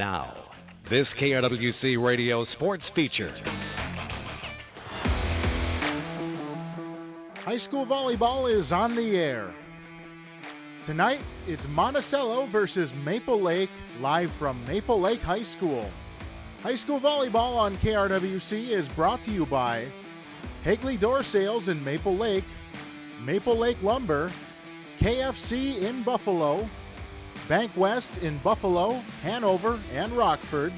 Now, this KRWC Radio sports feature. High school volleyball is on the air. Tonight, it's Monticello versus Maple Lake, live from Maple Lake High School. High school volleyball on KRWC is brought to you by Hagley Door Sales in Maple Lake Lumber, KFC in Buffalo, Bank West in Buffalo, Hanover, and Rockford,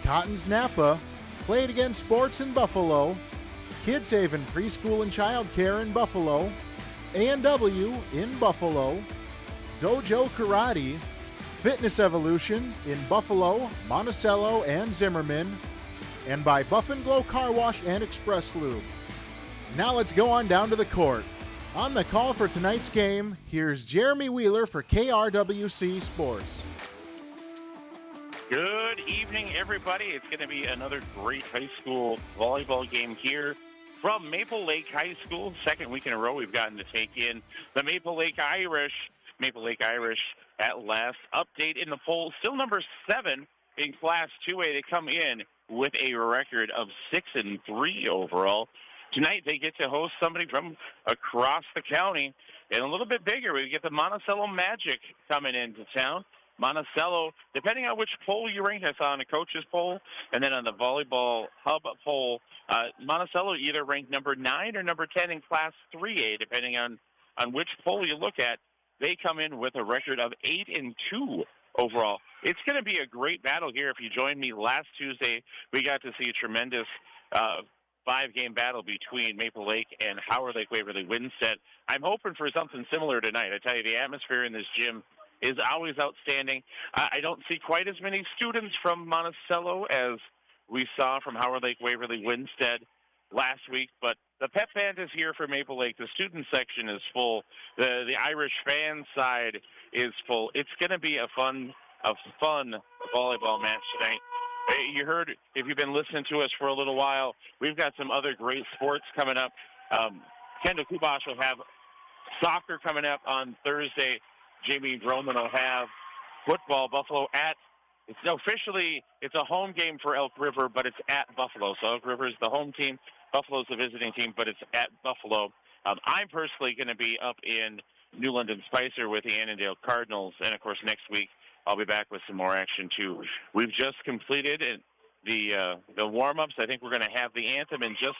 Cotton's Napa, Play It Again Sports in Buffalo, Kids Haven Preschool and Child Care in Buffalo, A&W in Buffalo, Dojo Karate, Fitness Evolution in Buffalo, Monticello, and Zimmerman, and by Buff and Glow Car Wash and Express Lube. Now let's go on down to the court. On the call for tonight's game, here's Jeremy Wheeler for KRWC Sports. Good evening, everybody. It's going to be another great high school volleyball game here from Maple Lake High School. Second week in a row we've gotten to take in the Maple Lake Irish. Maple Lake Irish at last. Update in the poll, still number 7 in Class 2A. They come in with a record of 6-3 overall. Tonight they get to host somebody from across the county, and a little bit bigger. We get the Monticello Magic coming into town. Monticello, depending on which poll you rank, I saw on the coaches poll, and then on the volleyball hub poll, Monticello either ranked number 9 or number 10 in Class 3A, depending on which poll you look at. They come in with a record of 8-2 overall. It's going to be a great battle here. If you joined me last Tuesday, we got to see a tremendous 5-game battle between Maple Lake and Howard Lake Waverly Winstead. I'm hoping for something similar tonight. I tell you, the atmosphere in this gym is always outstanding. I don't see quite as many students from Monticello as we saw from Howard Lake Waverly Winstead last week, but the pep band is here for Maple Lake. The student section is full. The Irish fan side is full. It's going to be a fun volleyball match tonight. You heard, if you've been listening to us for a little while, we've got some other great sports coming up. Kendall Kubosh will have soccer coming up on Thursday. Jamie Droman will have football. Buffalo it's a home game for Elk River, but it's at Buffalo. So Elk River is the home team. Buffalo's the visiting team, but it's at Buffalo. I'm personally going to be up in New London Spicer with the Annandale Cardinals, and of course next week I'll be back with some more action too. We've just completed the warm-ups. I think we're going to have the anthem in just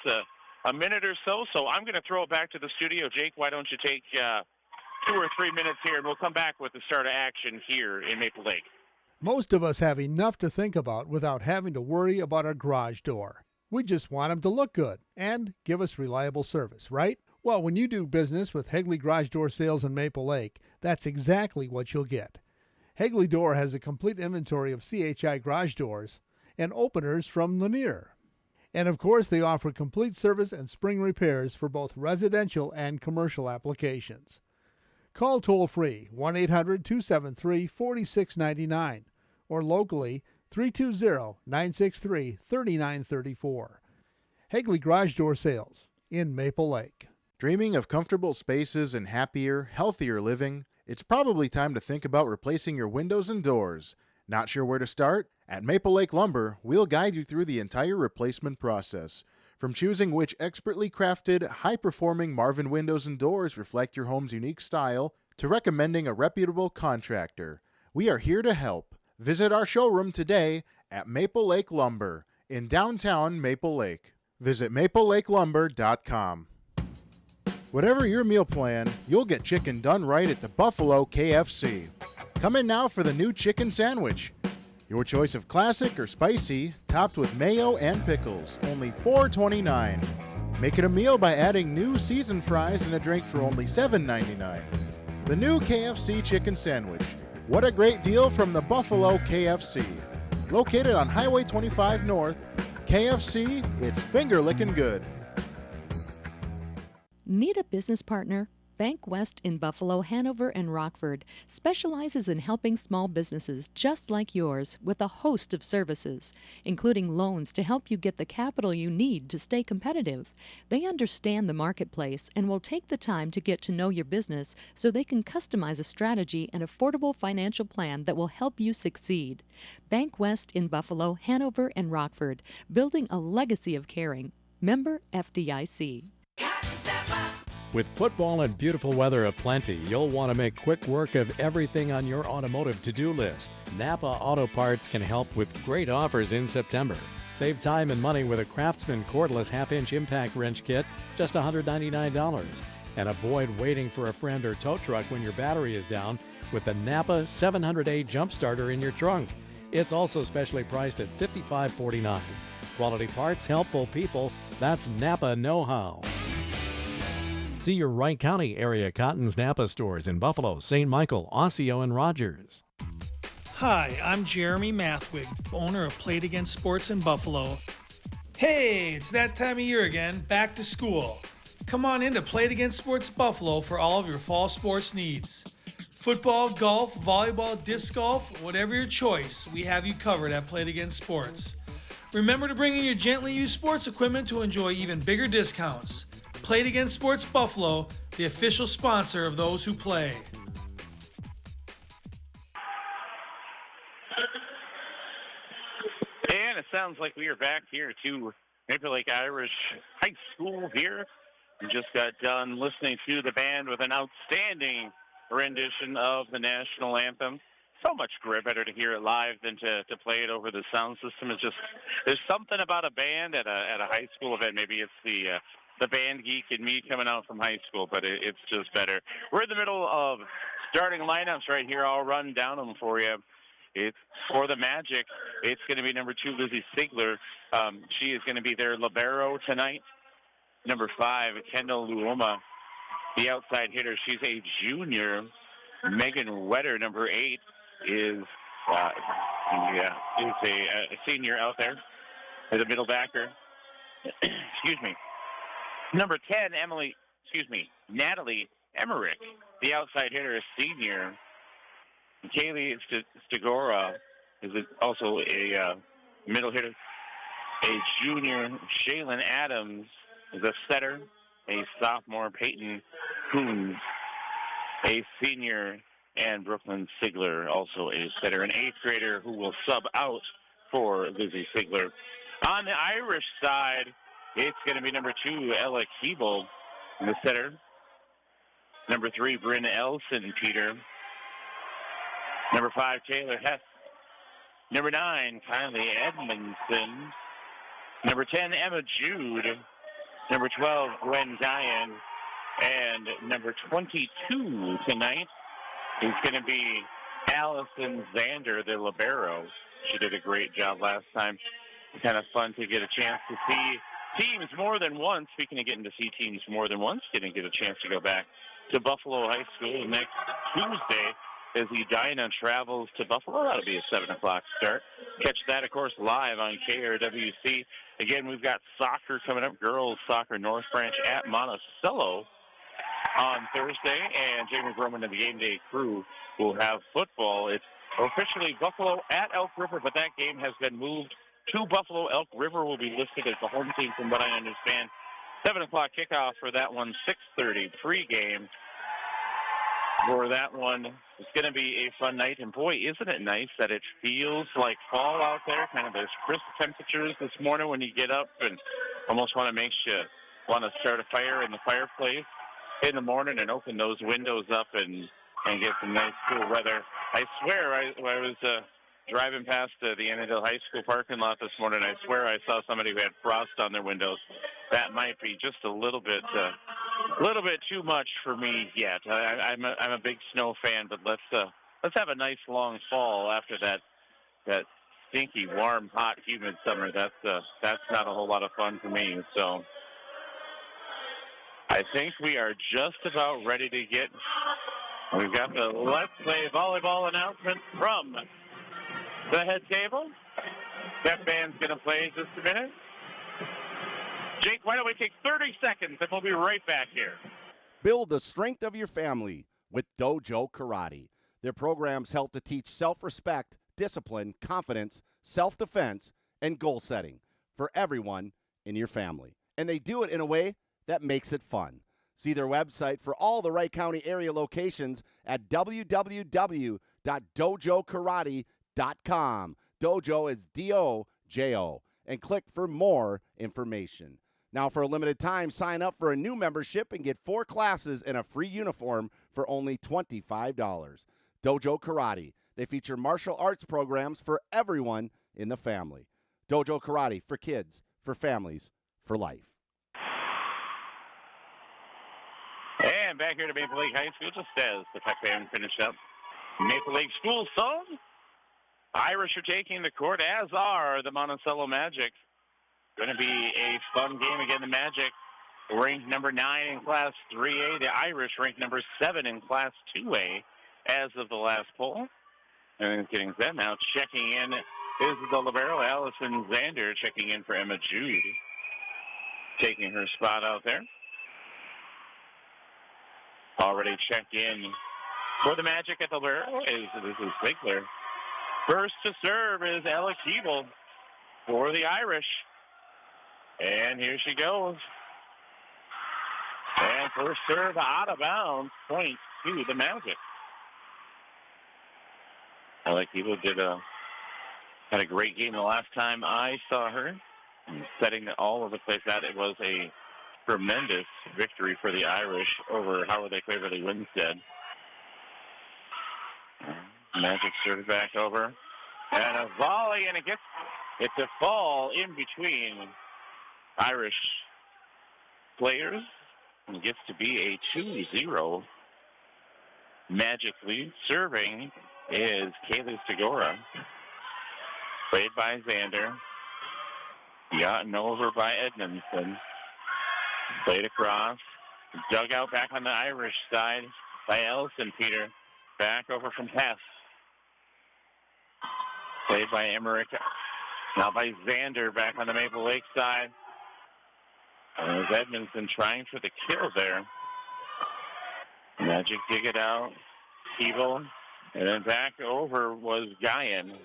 a minute or so. So I'm going to throw it back to the studio. Jake, why don't you take 2 or 3 minutes here, and we'll come back with the start of action here in Maple Lake. Most of us have enough to think about without having to worry about our garage door. We just want them to look good and give us reliable service, right? Well, when you do business with Hagley Garage Door Sales in Maple Lake, that's exactly what you'll get. Hagley Door has a complete inventory of CHI garage doors and openers from Lanier. And of course, they offer complete service and spring repairs for both residential and commercial applications. Call toll-free 1-800-273-4699 or locally 320-963-3934. Hagley Garage Door Sales in Maple Lake. Dreaming of comfortable spaces and happier, healthier living? It's probably time to think about replacing your windows and doors. Not sure where to start? At Maple Lake Lumber, we'll guide you through the entire replacement process. From choosing which expertly crafted, high-performing Marvin windows and doors reflect your home's unique style, to recommending a reputable contractor. We are here to help. Visit our showroom today at Maple Lake Lumber in downtown Maple Lake. Visit maplelakelumber.com. Whatever your meal plan, you'll get chicken done right at the Buffalo KFC. Come in now for the new chicken sandwich. Your choice of classic or spicy, topped with mayo and pickles, only $4.29. Make it a meal by adding new seasoned fries and a drink for only $7.99. The new KFC Chicken Sandwich. What a great deal from the Buffalo KFC. Located on Highway 25 North, KFC, it's finger-licking good. Need a business partner? Bank West in Buffalo, Hanover, and Rockford specializes in helping small businesses just like yours with a host of services, including loans to help you get the capital you need to stay competitive. They understand the marketplace and will take the time to get to know your business so they can customize a strategy and affordable financial plan that will help you succeed. Bank West in Buffalo, Hanover, and Rockford, building a legacy of caring. Member FDIC. With football and beautiful weather aplenty, you'll want to make quick work of everything on your automotive to-do list. Napa Auto Parts can help with great offers in September. Save time and money with a Craftsman cordless half-inch impact wrench kit, just $199. And avoid waiting for a friend or tow truck when your battery is down with the Napa 700A Jump Starter in your trunk. It's also specially priced at $55.49. Quality parts, helpful people, that's Napa know-how. See your Wright County area Cotton's Napa stores in Buffalo, St. Michael, Osseo, and Rogers. Hi, I'm Jeremy Mathwig, owner of Play It Again Sports in Buffalo. Hey, it's that time of year again, back to school. Come on in to Play It Again Sports Buffalo for all of your fall sports needs. Football, golf, volleyball, disc golf, whatever your choice, we have you covered at Play It Again Sports. Remember to bring in your gently used sports equipment to enjoy even bigger discounts. Play It Again Sports Buffalo, the official sponsor of those who play. And it sounds like we are back here to Maple Lake Irish High School here. We just got done listening to the band with an outstanding rendition of the national anthem. So much better to hear it live than to play it over the sound system. It's just, there's something about a band at a high school event. Maybe it's the band geek in me coming out from high school, but it's just better. We're in the middle of starting lineups right here. I'll run down them for you. It's for the Magic. It's going to be number 2, Lizzie Sigler. She is going to be their libero tonight. Number 5, Kendall Luoma, the outside hitter. She's a junior. Megan Wetter, number 8, is a senior out there as a middle backer. Excuse me. Number 10, Natalie Emmerich, the outside hitter, a senior. Kaylee Stigora is also a middle hitter. A junior, Shaylin Adams, is a setter. A sophomore, Peyton Coons, a senior, and Brooklyn Sigler, also a setter. An 8th grader who will sub out for Lizzie Sigler. On the Irish side, it's going to be number 2, Ella Keeble, the setter. Number 3, Bryn Elson Peter. Number 5, Taylor Hess. Number 9, Kylie Edmondson. Number 10, Emma Jude. Number 12, Gwen Guyan. And number 22 tonight is going to be Allison Zander, the libero. She did a great job last time. Kind of fun to get a chance to see teams more than once. Speaking of getting to see teams more than once, didn't get a chance to go back to Buffalo High School next Tuesday as Edina travels to Buffalo. That'll be a 7 o'clock start. Catch that, of course, live on KRWC. Again, we've got soccer coming up, girls soccer, North Branch at Monticello on Thursday, and Jamie Broman and the Game Day crew will have football. It's officially Buffalo at Elk River, but that game has been moved to Buffalo. Elk River will be listed as the home team from what I understand. 7 o'clock kickoff for that one, 6:30 pregame for that one. It's going to be a fun night, and boy, isn't it nice that it feels like fall out there, kind of those crisp temperatures this morning when you get up and almost want to make you want to start a fire in the fireplace in the morning and open those windows up and get some nice cool weather. I swear I was driving past the Annandale High School parking lot this morning. I swear I saw somebody who had frost on their windows. That might be just a little bit too much for me yet. I'm a big snow fan, but let's have a nice long fall after that stinky, warm, hot, humid summer. That's not a whole lot of fun for me. So I think we are just about ready to get. We've got the Let's Play Volleyball announcement from the head table. That band's going to play just a minute. Jake, why don't we take 30 seconds and we'll be right back here. Build the strength of your family with Dojo Karate. Their programs help to teach self-respect, discipline, confidence, self-defense, and goal setting for everyone in your family. And they do it in a way that makes it fun. See their website for all the Wright County area locations at www.dojokarate.com. Dojo is D-O-J-O. And click for more information. Now, for a limited time, sign up for a new membership and get 4 classes and a free uniform for only $25. Dojo Karate. They feature martial arts programs for everyone in the family. Dojo Karate, for kids, for families, for life. And back here to Maple Lake High School, just as the Peck band finished up. Maple Lake School song. Irish are taking the court, as are the Monticello Magic. Going to be a fun game again. The Magic ranked number 9 in Class 3A. The Irish ranked number 7 in Class 2A as of the last poll. And it's getting set now. Checking in is the libero, Allison Zander, checking in for Emma Jude. Taking her spot out there. Already checked in for the Magic at the libero is Ziegler. First to serve is Ella Keeble for the Irish. And here she goes. And first serve out of bounds, point to the Magic. Ella Keeble had a great game the last time I saw her. Setting all of the place out, it was a tremendous victory for the Irish over Howard Lake Waverly Winstead. Magic serves back over. And a volley, and it's a fall in between Irish players. And gets to be a 2-0 Magic lead. Serving is Kaylee Segura. Played by Zander. Gotten over by Edmondson. Played across. Dug out back on the Irish side by Ellison Peter. Back over from Hess. Played by Emmerich. Now by Zander back on the Maple Lake side. And there's Edmondson trying for the kill there. Magic dig it out. Keeble. And then back over was Guyan.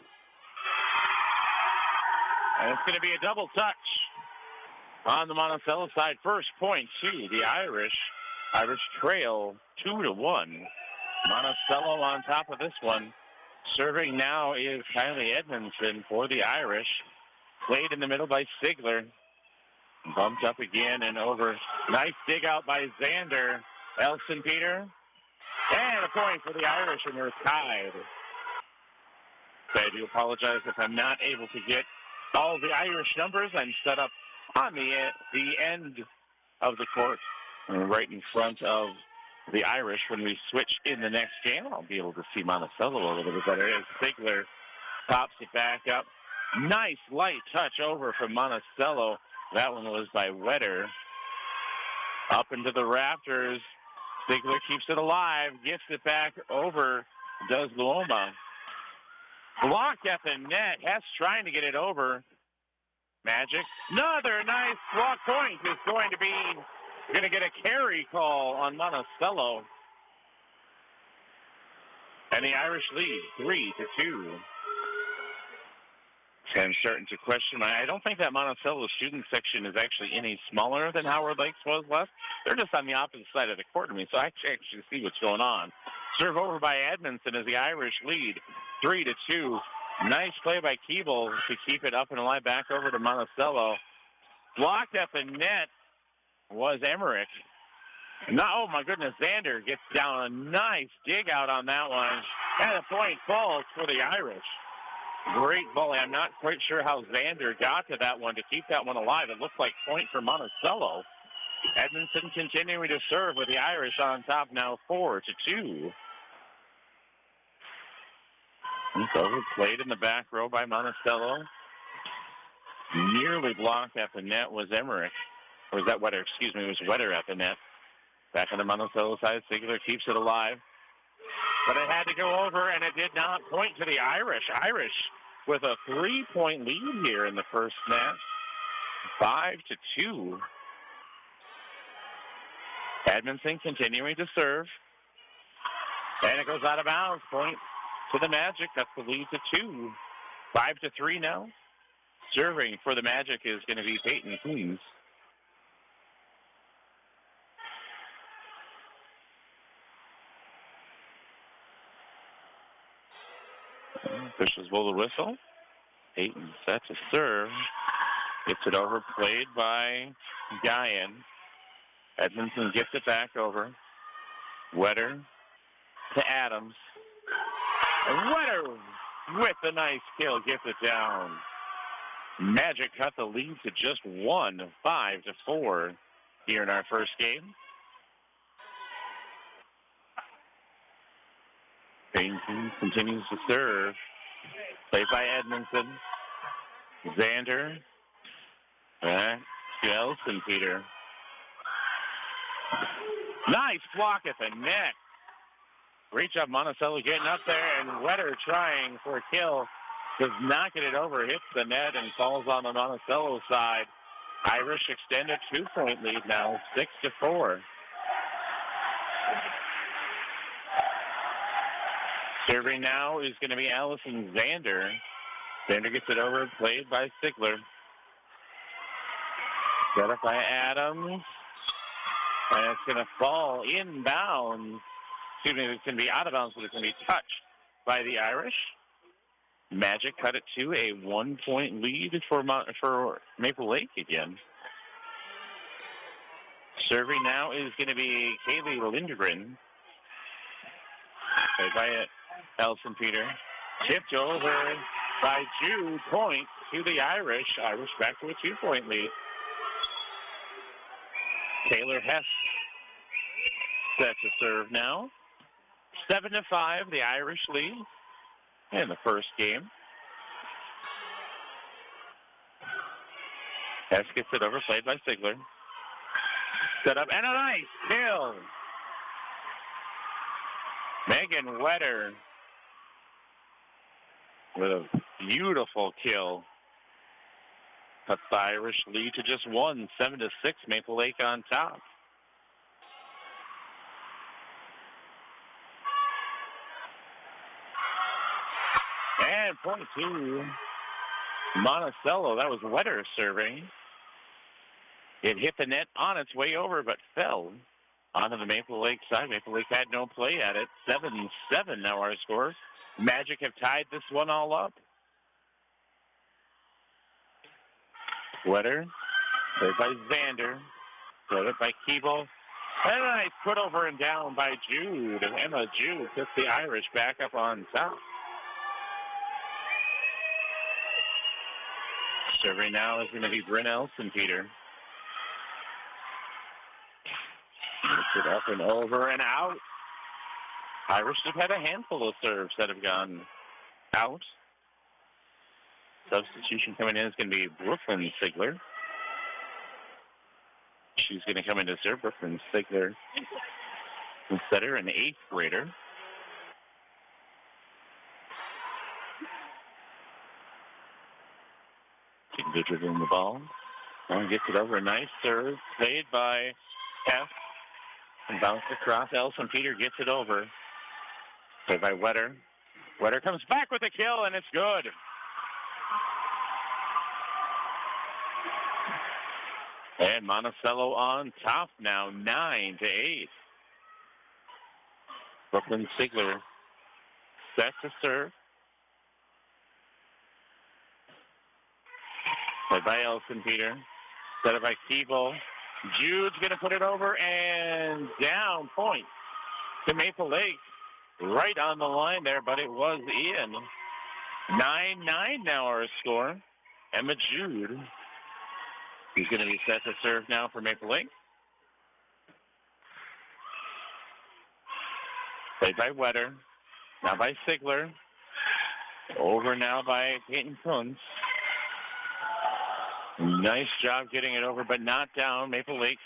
And it's going to be a double touch on the Monticello side. First point to the Irish. Irish trail 2-1. Monticello on top of this one. Serving now is Kylie Edmondson for the Irish. Played in the middle by Sigler. Bumped up again and over. Nice dig out by Zander. Elson Peter. And a point for the Irish, and we're tied. I do apologize if I'm not able to get all the Irish numbers. I'm set up on the end of the court, right in front of the Irish. When we switch in the next game, I'll be able to see Monticello a little bit better. As Sigler pops it back up. Nice light touch over from Monticello. That one was by Wetter. Up into the rafters. Sigler keeps it alive. Gets it back over. Does Luoma. Blocked at the net. Hess trying to get it over. Magic. Another nice block point is going to get a carry call on Monticello. And the Irish lead 3-2. I'm starting to question. I don't think that Monticello student section is actually any smaller than Howard Lakes was last. They're just on the opposite side of the court to me, so I can actually see what's going on. Serve over by Edmondson as the Irish lead 3-2. Nice play by Keeble to keep it up and alive. Back over to Monticello. Blocked at the net was Emmerich. Oh my goodness, Zander gets down. A nice dig out on that one. And a point falls for the Irish. Great volley. I'm not quite sure how Zander got to that one to keep that one alive. It looks like point for Monticello. Edmondson continuing to serve with the Irish on top now 4-2. It's overplayed in the back row by Monticello. Nearly blocked at the net was Emmerich. Or was that Wetter? Excuse me, it was Wetter at the net. Back on the Monticello side, Sigler keeps it alive. But it had to go over, and it did not. Point to the Irish. Irish with a 3-point lead here in the first match. 5-2. Edmondson continuing to serve. And it goes out of bounds. Point to the Magic. That's the lead to 2. 5-3 now. Serving for the Magic is going to be Peyton Coons. Officials blow the whistle. Peyton set to serve. Gets it over. Played by Guyan. Edmondson gets it back over. Wetter to Adams. Wetter with a nice kill gets it down. Magic cut the lead to just 1, 5-4 here in our first game. Peyton continues to serve. Played by Edmondson. Xander. Back to Elson Peter. Nice block at the net. Reach up Monticello getting up there, and Wetter trying for a kill. Does not get it over, hits the net, and falls on the Monticello side. Irish extended 2-point lead now, 6-4. Serving now is going to be Allison Xander. Xander gets it over, played by Sigler. Set up by Adams. And it's going to fall inbounds. Excuse me, it's going to be out of bounds, but it's going to be touched by the Irish. Magic cut it to a 1-point lead for Maple Lake again. Serving now is going to be Kaylee Lindgren. Played by Elson Peter. Tipped over by Jude. Point to the Irish. Irish back to a 2-point lead. Taylor Hess set to serve now. 7-5, the Irish lead in the first game. Hess gets it over, played by Sigler. Set up, and a nice kill. Megan Wetter with a beautiful kill. Cuts the Irish lead to just 1, 7-6, Maple Lake on top. And point to Monticello. That was Wetter serving. It hit the net on its way over, but fell onto the Maple Lake side. Maple Lake had no play at it. 7-7 now our score. Magic have tied this one all up. Wetter, played by Xander. Played it by Keeble. And a nice put over and down by Jude. Emma Jude puts the Irish back up on top. Serving now is going to be Bryn Elson Peter. Gets it up and over and out. Irish have had a handful of serves that have gone out. Substitution coming in is going to be Brooklyn Sigler. She's going to come in to serve. Brooklyn Sigler, setter, an 8th grader. Good dribbling the ball. One gets it over. A nice serve. Played by Hess. And bounced across. Elson Peter gets it over. Played by Wetter. Wetter comes back with a kill, and it's good. And Monticello on top now, 9-8. Brooklyn Sigler set to serve. Played by Elson Peter. Set up by Keeble. Jude's going to put it over and down. Point to Maple Lake. Right on the line there, but it was in. 9-9 now our score. Emma Jude. He's going to be set to serve now for Maple Lake. Played by Wetter. Now by Sigler. Over now by Peyton Kunz. Nice job getting it over, but not down. Maple Lake,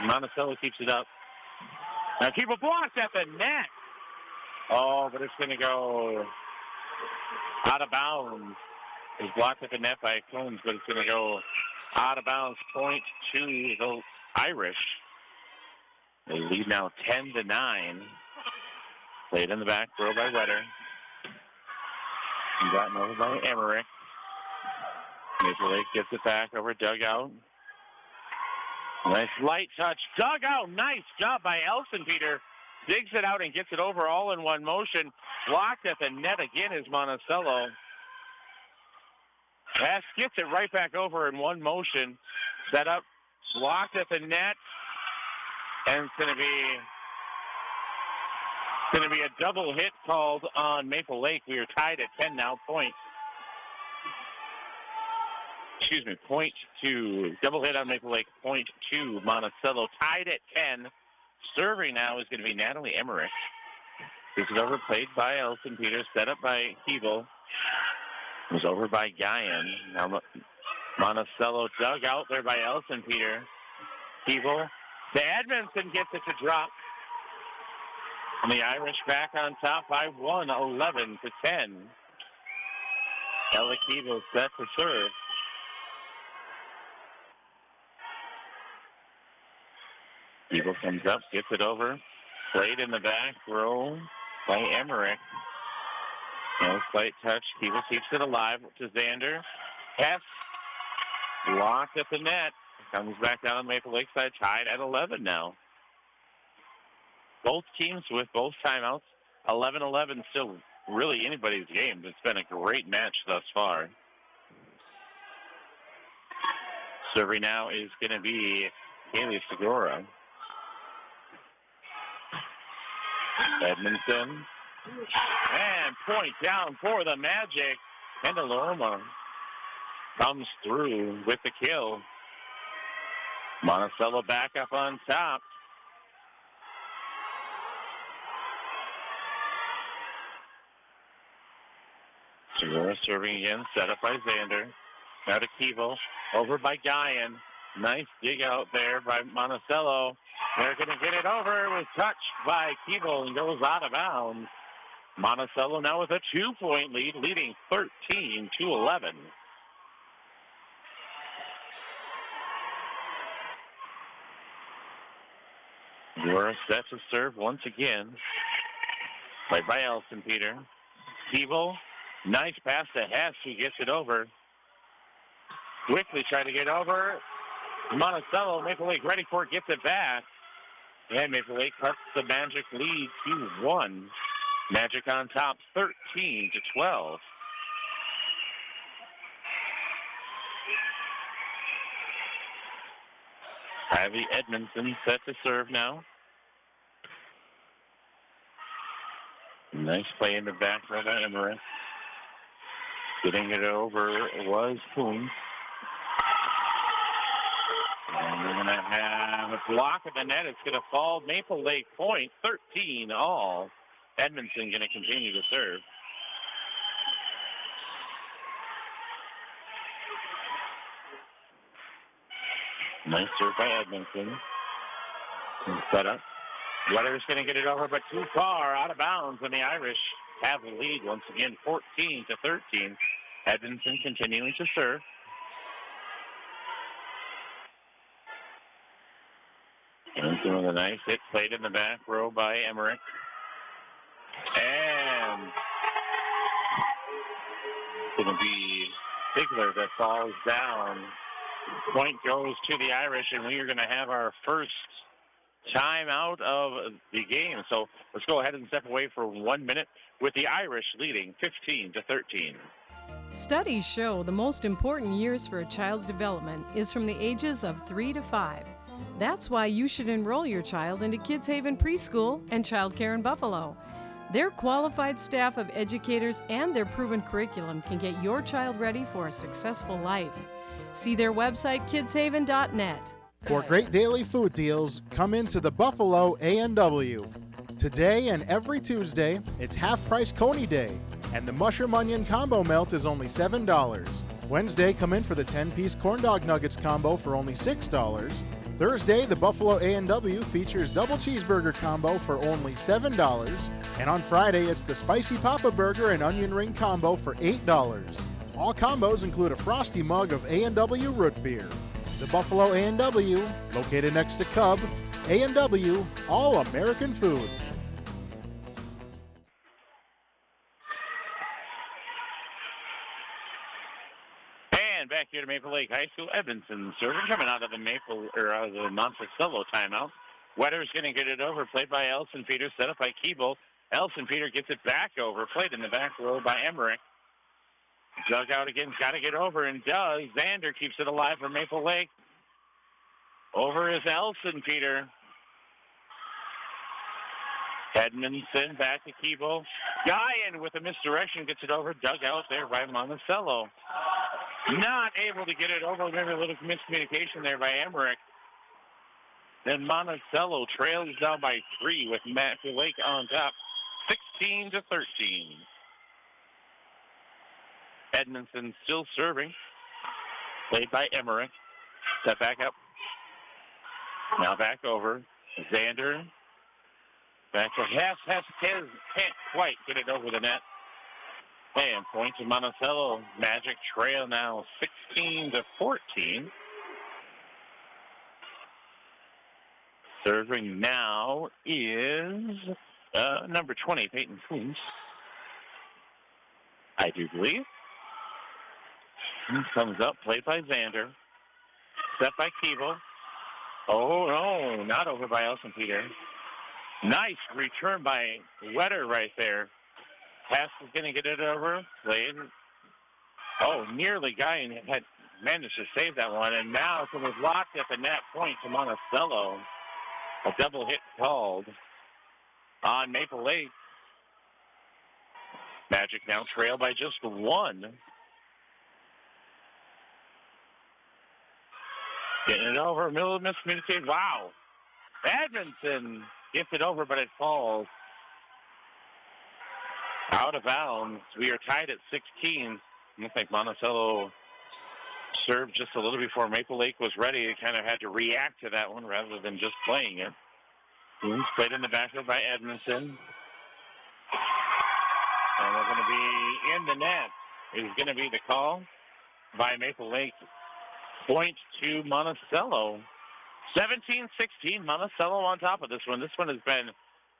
Monticello keeps it up. Now keep a block at the net. Oh, but it's going to go out of bounds. It's blocked at the net by Kunz, but it's going to go out of bounds. Point to the Irish. They lead now 10-9. Played in the back row by Wetter. And gotten over by Emmerich. Maple Lake gets it back over dugout. Nice light touch. Dugout. Nice job by Elson Peter. Digs it out and gets it over all in one motion. Blocked at the net again is Monticello. Pass gets it right back over in one motion. Set up. Blocked at the net. And it's going to be a double hit called on Maple Lake. We are tied at 10 now. Point two. Double hit on Maple Lake. Point two. Monticello tied at 10. Serving now is going to be Natalie Emmerich. This is over, played by Elson Peters, set up by Keeble. It was over by Guyan. Now Monticello dug out there by Elson Peter. Keeble. The Edmondson gets it to drop. And the Irish back on top by 1, 11-10. Ella Keeble set to serve. Keeble comes up, gets it over. Played in the back row by Emmerich. No slight touch. Keeble keeps it alive to Xander. Hess blocked at the net. Comes back down on Maple Lake side, tied at 11 now. Both teams with both timeouts. 11-11 still really anybody's game. It's been a great match thus far. Serving now is going to be Kaylee Segura. Edmondson. And point down for the Magic. Kendall comes through with the kill. Monticello back up on top. Segura serving again, set up by Xander. Now to Keeble, over by Guyan. Nice dig out there by Monticello. They're going to get it over. It was touched by Keeble and goes out of bounds. Monticello now with a 2-point lead, leading 13-11. We're set to serve once again. Played by Elson Peter. Keeble, nice pass to Hess, who gets it over. Quickly try to get over. Monticello, Maple Lake ready for it, gets it back. And Maple Lake cuts the Magic lead to 1. Magic on top, 13-12. Ivy Edmondson set to serve now. Nice play in the back row by Emmerich. Getting it over was Poon. And we're going to have a block at the net. It's going to fall Maple Lake point, 13 all. Edmondson going to continue to serve. Nice serve by Edmondson. Set up. Wetter's going to get it over, but too far, out of bounds, and the Irish have the lead once again, 14-13. Edmondson continuing to serve. Edmondson with a nice hit, played in the back row by Emmerich. And it's going to be Ziegler that falls down. Point goes to the Irish, and we are going to have our first time out of the game. So let's go ahead and step away for 1 minute with the Irish leading 15-13. Studies show the most important years for a child's development is from the ages of 3 to 5. That's why you should enroll your child into Kids Haven Preschool and Child Care in Buffalo. Their qualified staff of educators and their proven curriculum can get your child ready for a successful life. See their website, kidshaven.net. For great daily food deals, come into the Buffalo A&W. Today and every Tuesday, it's half-price Coney Day, and the mushroom onion combo melt is only $7. Wednesday, come in for the 10-piece corn dog nuggets combo for only $6. Thursday, the Buffalo A&W features double cheeseburger combo for only $7. And on Friday, it's the spicy Papa Burger and onion ring combo for $8. All combos include a frosty mug of A&W root beer. The Buffalo A&W, located next to Cub, A&W All-American Food. And back here to Maple Lake High School, Edmondson serving coming out of the the Monticello timeout. Wetter's going to get it over, played by Elson Peter, set up by Keeble. Elson Peter gets it back over, played in the back row by Emmerich. Dug out again, got to get over, and does. Xander keeps it alive for Maple Lake. Over is Elson Peter. Edmondson back to Keeble. Guyan with a misdirection gets it over, dug out there by Monticello. Not able to get it over. Maybe a little miscommunication there by Emmerich. Then Monticello trails down by 3 with Maple Lake on top, 16-13. Edmondson still serving. Played by Emmerich. Set back up. Now back over. Xander. Back to Hess. Hess can't quite get it over the net. And point to Monticello. Magic trail now 16-14. Serving now is number 20, Peyton Coombs. I do believe. He comes up, played by Xander. Set by Keeble. Oh, no, not over by Elson Peter. Nice return by Wetter right there. Hess is going to get it over. Played. Oh, nearly Guyan had managed to save that one. And now it was locked at the net, point to Monticello. A double hit called on Maple Lake. Magic now trail by just 1. Getting it over, middle of miscommunication. Wow. Edmondson gets it over, but it falls out of bounds. We are tied at 16. Looks like Monticello served just a little before Maple Lake was ready. It kind of had to react to that one rather than just playing it. Coombs played in the backfield by Edmondson. And we're going to be in the net. Is going to be the call by Maple Lake. Point to Monticello. 17-16, Monticello on top of this one. This one has been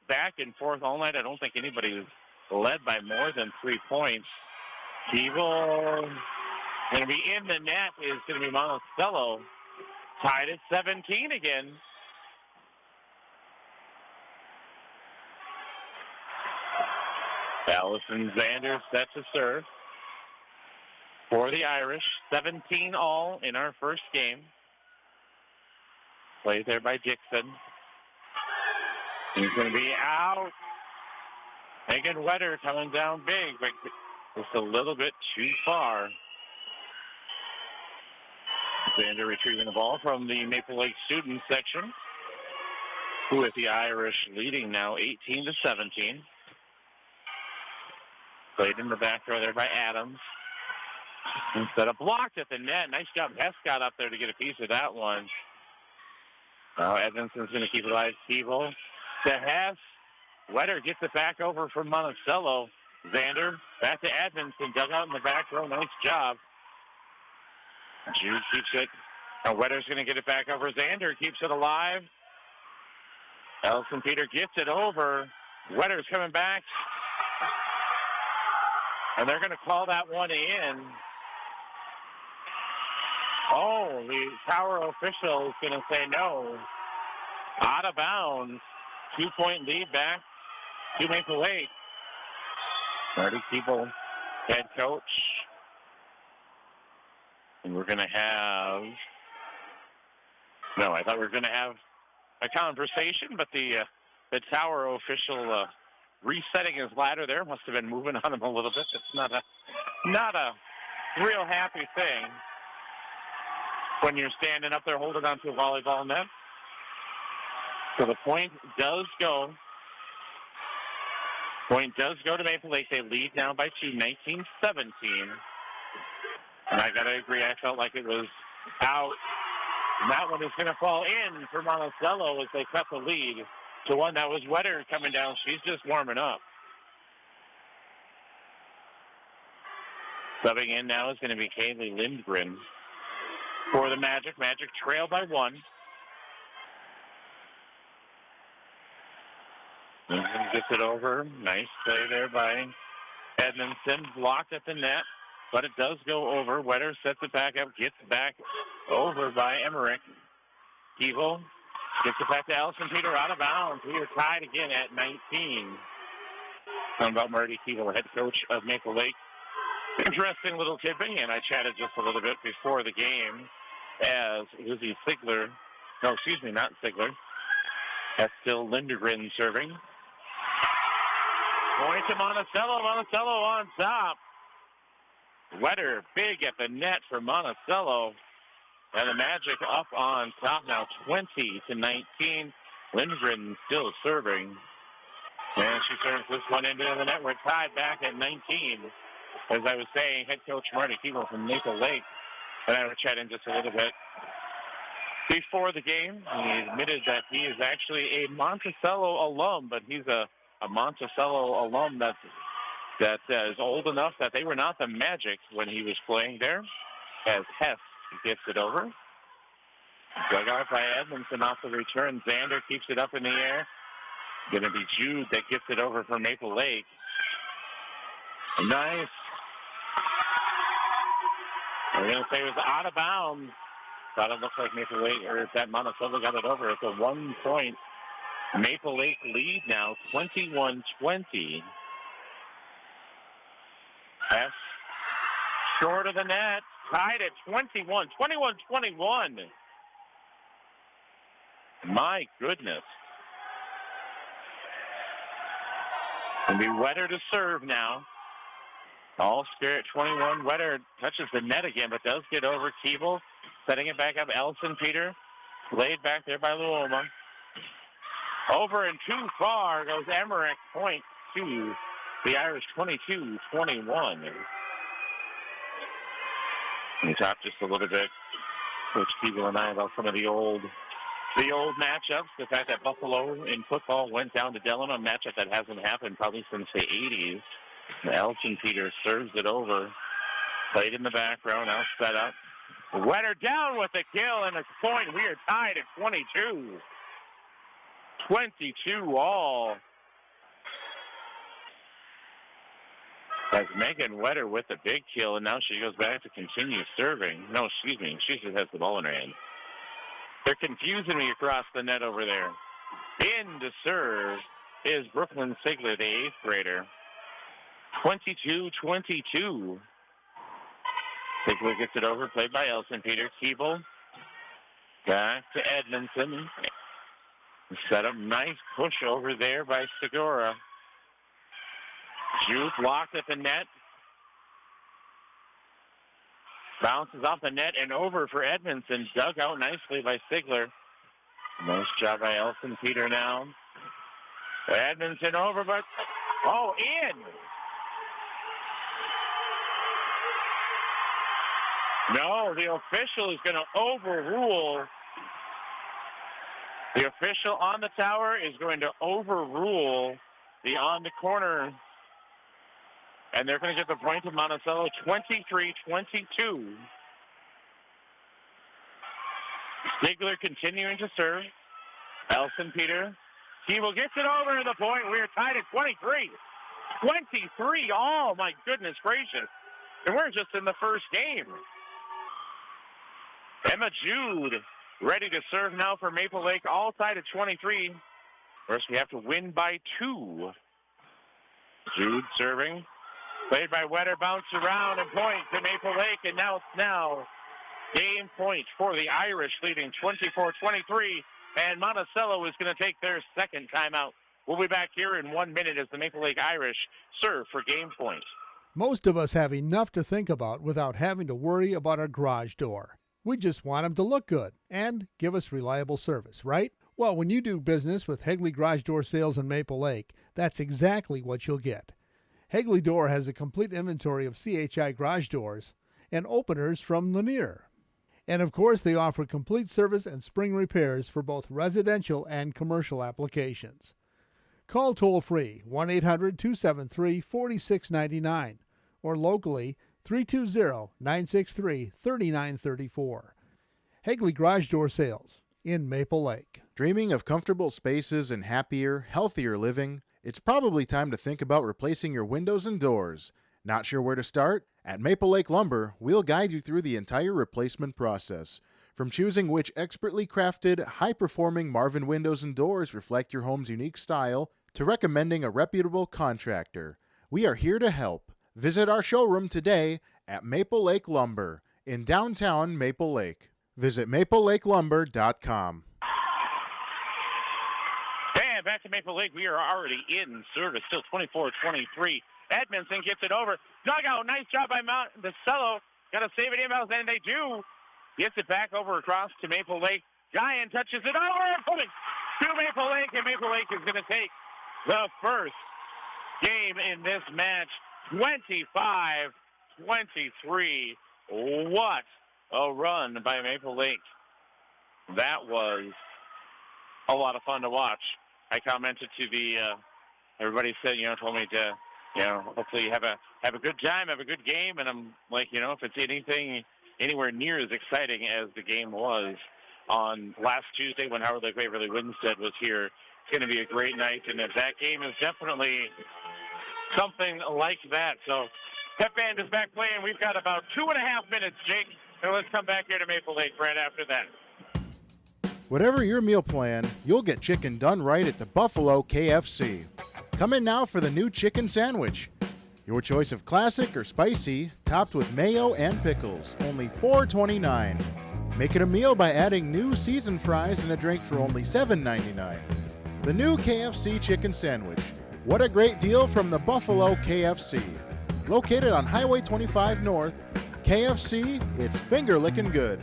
back and forth all night. I don't think anybody's led by more than 3 points. Keeble going to be in the net is going to be Monticello. Tied at 17 again. Allison Xander set to serve for the Irish. 17 all in our first game. Played there by Dixon. He's going to be out. Megan Wetter coming down big, but just a little bit too far. Xander retrieving the ball from the Maple Lake student section, with the Irish leading now 18-17. Played in the back row there by Adams. Instead of blocked at the net. Nice job. Hess got up there to get a piece of that one. Now Edmondson's going to keep it alive. Keeble to Hess. Wetter gets it back over from Monticello. Xander back to Edmondson. Dug out in the back row. Nice job. Jude keeps it. Now Wetter's going to get it back over. Xander keeps it alive. Elson Peter gets it over. Wetter's coming back. And they're going to call that one in. Oh, the tower official is going to say no. Out of bounds. 2-point lead back to Maple Lake. Marty Keeble, head coach. And we're going to have... No, I thought we were going to have a conversation, but the tower official resetting his ladder there must have been moving on him a little bit. It's not a real happy thing when you're standing up there holding onto a volleyball net. So the point does go. Point does go to Maple Lake. They lead now by 2, 19-17. And I got to agree, I felt like it was out. And that one is going to fall in for Monticello as they cut the lead to one. That was Wetter coming down. She's just warming up. Subbing in now is going to be Kaylee Lindgren for the Magic. Magic trail by 1. Gets it over. Nice play there by Edmondson. Blocked at the net, but it does go over. Wetter sets it back up, gets back over by Emmerich. Keeble gets it back to Allison Peter, out of bounds. We are tied again at 19. Talking about Marty Keeble, head coach of Maple Lake. Interesting little tidbit, and I chatted just a little bit before the game as Izzy Sigler, no, excuse me, not Sigler. That's still Lindgren serving. Point to Monticello. Monticello on top. Wetter big at the net for Monticello. And the Magic up on top now, 20-19. Lindgren still serving. And she serves this one into the net. We're tied back at 19. As I was saying, head coach Marty Keeble from Maple Lake. And I will chat in just a little bit. Before the game, he admitted that he is actually a Monticello alum, but he's a Monticello alum that is old enough that they were not the Magic when he was playing there. As Hess gets it over. Dug out by Edmondson off the return. Zander keeps it up in the air. Going to be Jude that gets it over for Maple Lake. Nice. We're going to say it was out of bounds. Thought it looked like Maple Lake, or that Monticello got it over. It's a 1-point Maple Lake lead now, 21-20. Hess short of the net, tied at 21, 21-21. My goodness. It'll be Wetter to serve now. All square at 21. Wetter touches the net again, but does get over Keeble. Setting it back up, Elson Peter. Laid back there by Luoma. Over and too far goes Emmerich. Point to the Irish, 22-21. We talked just a little bit, Coach Keeble and I, about some of the old matchups. The fact that Buffalo in football went down to Dillon, a matchup that hasn't happened probably since the 80s. Elson Peter serves it over. Played in the background, now set up. Wetter down with the kill and a point. We are tied at 22. 22 all. As Megan Wetter with the big kill, and now she goes back to continue serving. No, excuse me. She just has the ball in her hand. They're confusing me across the net over there. In to serve is Brooklyn Sigler, the 8th grader. 22-22. Sigler gets it over, played by Elson Peter. Keeble back to Edmondson. Set up, nice push over there by Segura. Jude blocked at the net. Bounces off the net and over for Edmondson. Dug out nicely by Sigler. Nice job by Elson Peter now. Edmondson over, but in. No, the official is going to overrule. The official on the tower is going to overrule the on the corner. And they're going to get the point to Monticello, 23-22. Sigler continuing to serve. Elson Peter. Keeble gets it over to the point. We are tied at 23. 23 all, my goodness gracious. And we're just in the first game. Emma Jude ready to serve now for Maple Lake, all tied at 23. First, we have to win by 2. Jude serving. Played by Wetter, bounced around and point to Maple Lake, and now it's game point for the Irish, leading 24-23, and Monticello is going to take their second timeout. We'll be back here in 1 minute as the Maple Lake Irish serve for game point. Most of us have enough to think about without having to worry about our garage door. We just want them to look good and give us reliable service, right? Well, when you do business with Hegley Garage Door Sales in Maple Lake, that's exactly what you'll get. Hegley Door has a complete inventory of CHI garage doors and openers from Lanier. And of course, they offer complete service and spring repairs for both residential and commercial applications. Call toll-free 1-800-273-4699 or locally 320-963-3934. Hegley Garage Door Sales, in Maple Lake. Dreaming of comfortable spaces and happier, healthier living? It's probably time to think about replacing your windows and doors. Not sure where to start? At Maple Lake Lumber, we'll guide you through the entire replacement process. From choosing which expertly crafted, high-performing Marvin windows and doors reflect your home's unique style, to recommending a reputable contractor. We are here to help. Visit our showroom today at Maple Lake Lumber in downtown Maple Lake. Visit maplelakelumber.com. And back to Maple Lake. We are already in service. Still 24-23. Edmondson gets it over. Dugout. Nice job by Monticello. Got to save it inbounds, and they do. Gets it back over across to Maple Lake. Giant touches it over. Pulling to Maple Lake, and Maple Lake is going to take the first game in this match. 25-23. What a run by Maple Lake. That was a lot of fun to watch. I commented to everybody said, told me to, hopefully have a good time, have a good game. And I'm like, if it's anything anywhere near as exciting as the game was on last Tuesday when Howard Lake Waverly Winstead was here, it's going to be a great night. And if that game is definitely something like that. So Pep Band is back playing. We've got about 2.5 minutes, Jake. And let's come back here to Maple Lake right after that. Whatever your meal plan, you'll get chicken done right at the Buffalo KFC. Come in now for the new chicken sandwich. Your choice of classic or spicy, topped with mayo and pickles, only $4.29. Make it a meal by adding new seasoned fries and a drink for only $7.99. The new KFC Chicken Sandwich. What a great deal from the Buffalo KFC. Located on Highway 25 North, KFC, it's finger-licking good.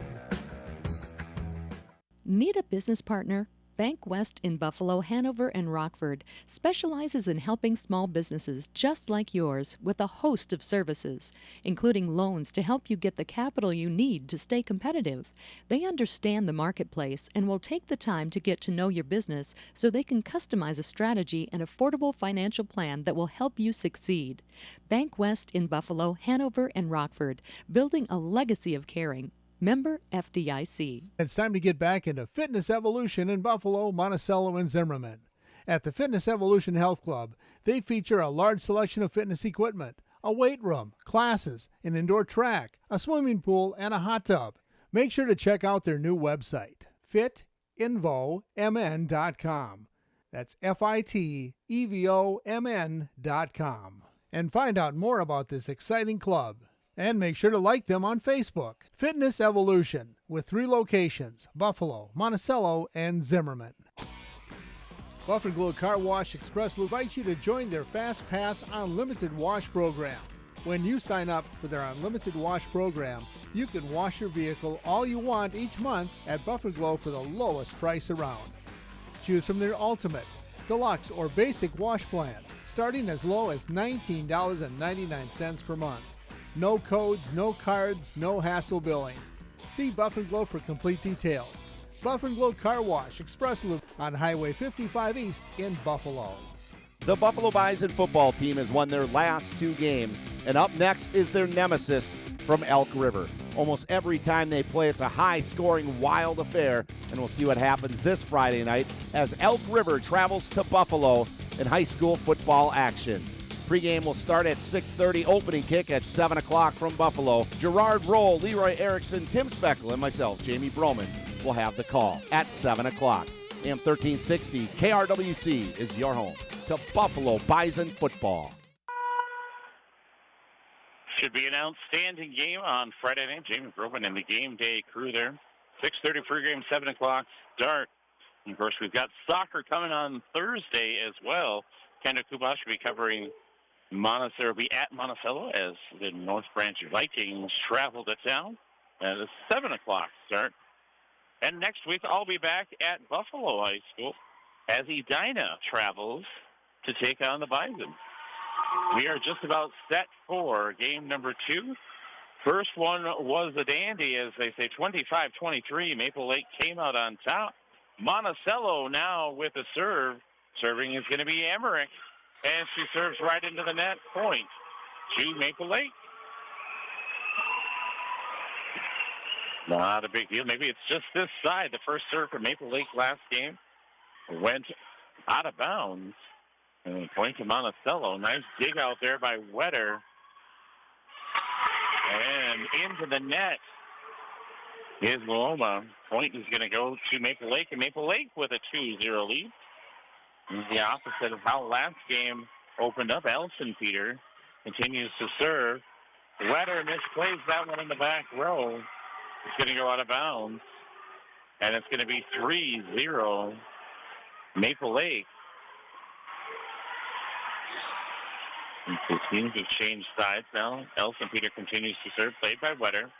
Need a business partner? Bank West in Buffalo, Hanover, and Rockford specializes in helping small businesses just like yours with a host of services, including loans to help you get the capital you need to stay competitive. They understand the marketplace and will take the time to get to know your business so they can customize a strategy and affordable financial plan that will help you succeed. Bank West in Buffalo, Hanover, and Rockford, building a legacy of caring. Member FDIC. It's time to get back into Fitness Evolution in Buffalo, Monticello, and Zimmerman. At the Fitness Evolution Health Club, they feature a large selection of fitness equipment, a weight room, classes, an indoor track, a swimming pool, and a hot tub. Make sure to check out their new website, fitinvomn.com. That's FITEVOMN.com. And find out more about this exciting club. And make sure to like them on Facebook. Fitness Evolution, with 3 locations, Buffalo, Monticello, and Zimmerman. Buffalo Glow Car Wash Express invites you to join their Fast Pass Unlimited Wash program. When you sign up for their Unlimited Wash program, you can wash your vehicle all you want each month at Buffalo Glow for the lowest price around. Choose from their Ultimate, Deluxe, or Basic wash plans, starting as low as $19.99 per month. No codes, no cards, no hassle billing. See Buff & Glow for complete details. Buff & Glow Car Wash Express Loop on Highway 55 East in Buffalo. The Buffalo Bison football team has won their last 2 games, and up next is their nemesis from Elk River. Almost every time they play, it's a high-scoring, wild affair, and we'll see what happens this Friday night as Elk River travels to Buffalo in high school football action. Pregame will start at 6:30, opening kick at 7 o'clock from Buffalo. Gerard Roll, Leroy Erickson, Tim Speckle, and myself, Jamie Broman, will have the call at 7 o'clock. AM 1360, KRWC is your home to Buffalo Bison football. Should be an outstanding game on Friday night. Jamie Broman and the game day crew there. 6:30 pregame, 7 o'clock start. And of course, we've got soccer coming on Thursday as well. Kendra Kubash will be covering Monticello, be at Monticello as the North Branch Vikings travel to town at a 7 o'clock start. And next week, I'll be back at Buffalo High School as Edina travels to take on the Bison. We are just about set for game number 2. First one was a dandy, as they say, 25-23. Maple Lake came out on top. Monticello now with a serve. Serving is going to be Emmerich. And she serves right into the net. Point to Maple Lake. Not a big deal. Maybe it's just this side. The first serve for Maple Lake last game went out of bounds. And point to Monticello. Nice dig out there by Wetter. And into the net is Loma. Point is going to go to Maple Lake, and Maple Lake with a 2-0 lead. And the opposite of how last game opened up. Elson Peter continues to serve. Wetter misplays that one in the back row. It's going to go out of bounds. And it's going to be 3-0 Maple Lake. And the teams have changed sides now. Elson Peter continues to serve, played by Wetter.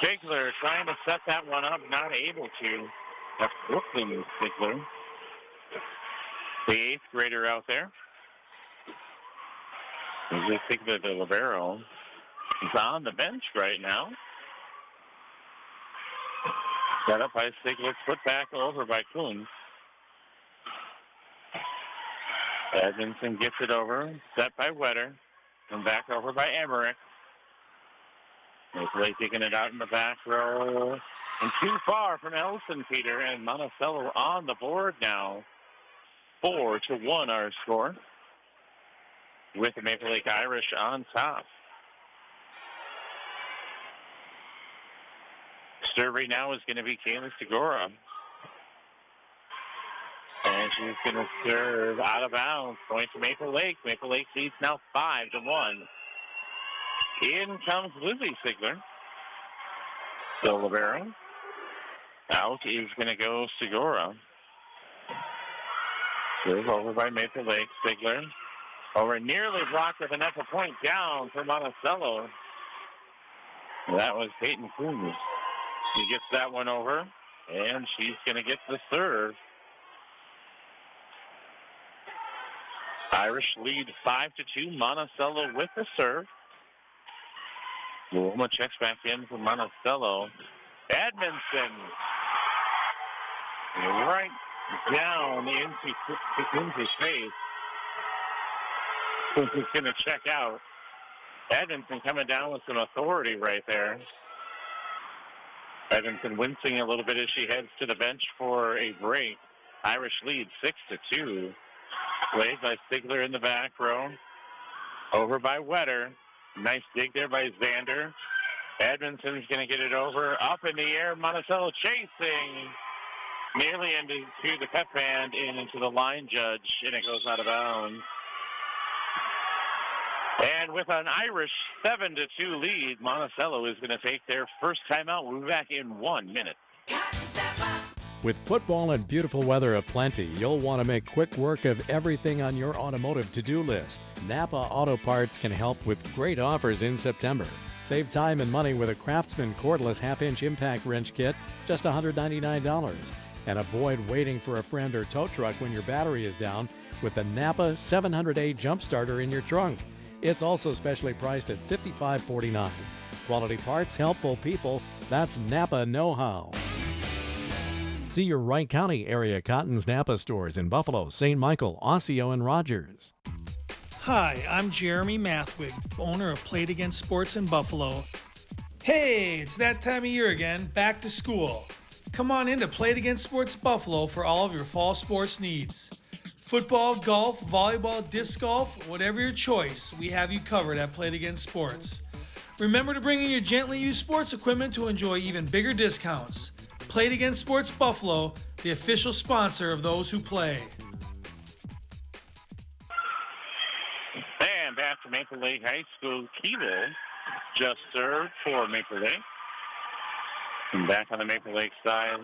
Stigler trying to set that one up, not able to. That's Brooklyn Stigler, the 8th grader out there. We think that the libero is on the bench right now. Set up by Stigler, put back over by Kuhn. Edmondson gets it over, set by Wetter, and back over by Emmerich. Maple Lake taking it out in the back row. And too far from Elson Peter, and Monticello on the board now. 4-1 our score, with the Maple Lake Irish on top. Serving now is going to be Kayla Segura. And she's going to serve out of bounds. Point to Maple Lake. Maple Lake leads now 5-1. In comes Lizzie Sigler. Still libero. Out is going to go Segura. Serve over by Maple Lake. Sigler over, nearly blocked with an upper point down for Monticello. That was Peyton Coons. She gets that one over, and she's going to get the serve. Irish lead 5-2. Monticello with the serve. Loma checks back in for Monticello. Edmondson right down into Coons' face. Coons is going to check out. Edmondson coming down with some authority right there. Edmondson wincing a little bit as she heads to the bench for a break. Irish lead 6-2. Played by Stigler in the back row. Over by Wetter. Nice dig there by Zander. Edmondson's going to get it over. Up in the air. Monticello chasing. Nearly into the pep band and into the line judge. And it goes out of bounds. And with an Irish 7-2 lead, Monticello is going to take their first timeout. We'll be back in 1 minute. With football and beautiful weather aplenty, you'll want to make quick work of everything on your automotive to-do list. Napa Auto Parts can help with great offers in September. Save time and money with a Craftsman cordless half-inch impact wrench kit, just $199. And avoid waiting for a friend or tow truck when your battery is down with the Napa 700A Jump Starter in your trunk. It's also specially priced at $55.49. Quality parts, helpful people, that's Napa know-how. See your Wright County area Cotton's Napa stores in Buffalo, St. Michael, Osseo, and Rogers. Hi, I'm Jeremy Mathwig, owner of Play It Again Sports in Buffalo. Hey, it's that time of year again, back to school. Come on in to Play It Again Sports Buffalo for all of your fall sports needs. Football, golf, volleyball, disc golf, whatever your choice, we have you covered at Play It Again Sports. Remember to bring in your gently used sports equipment to enjoy even bigger discounts. Play It Again Sports Buffalo, the official sponsor of those who play. And back to Maple Lake High School. Keeble just served for Maple Lake. And back on the Maple Lake side.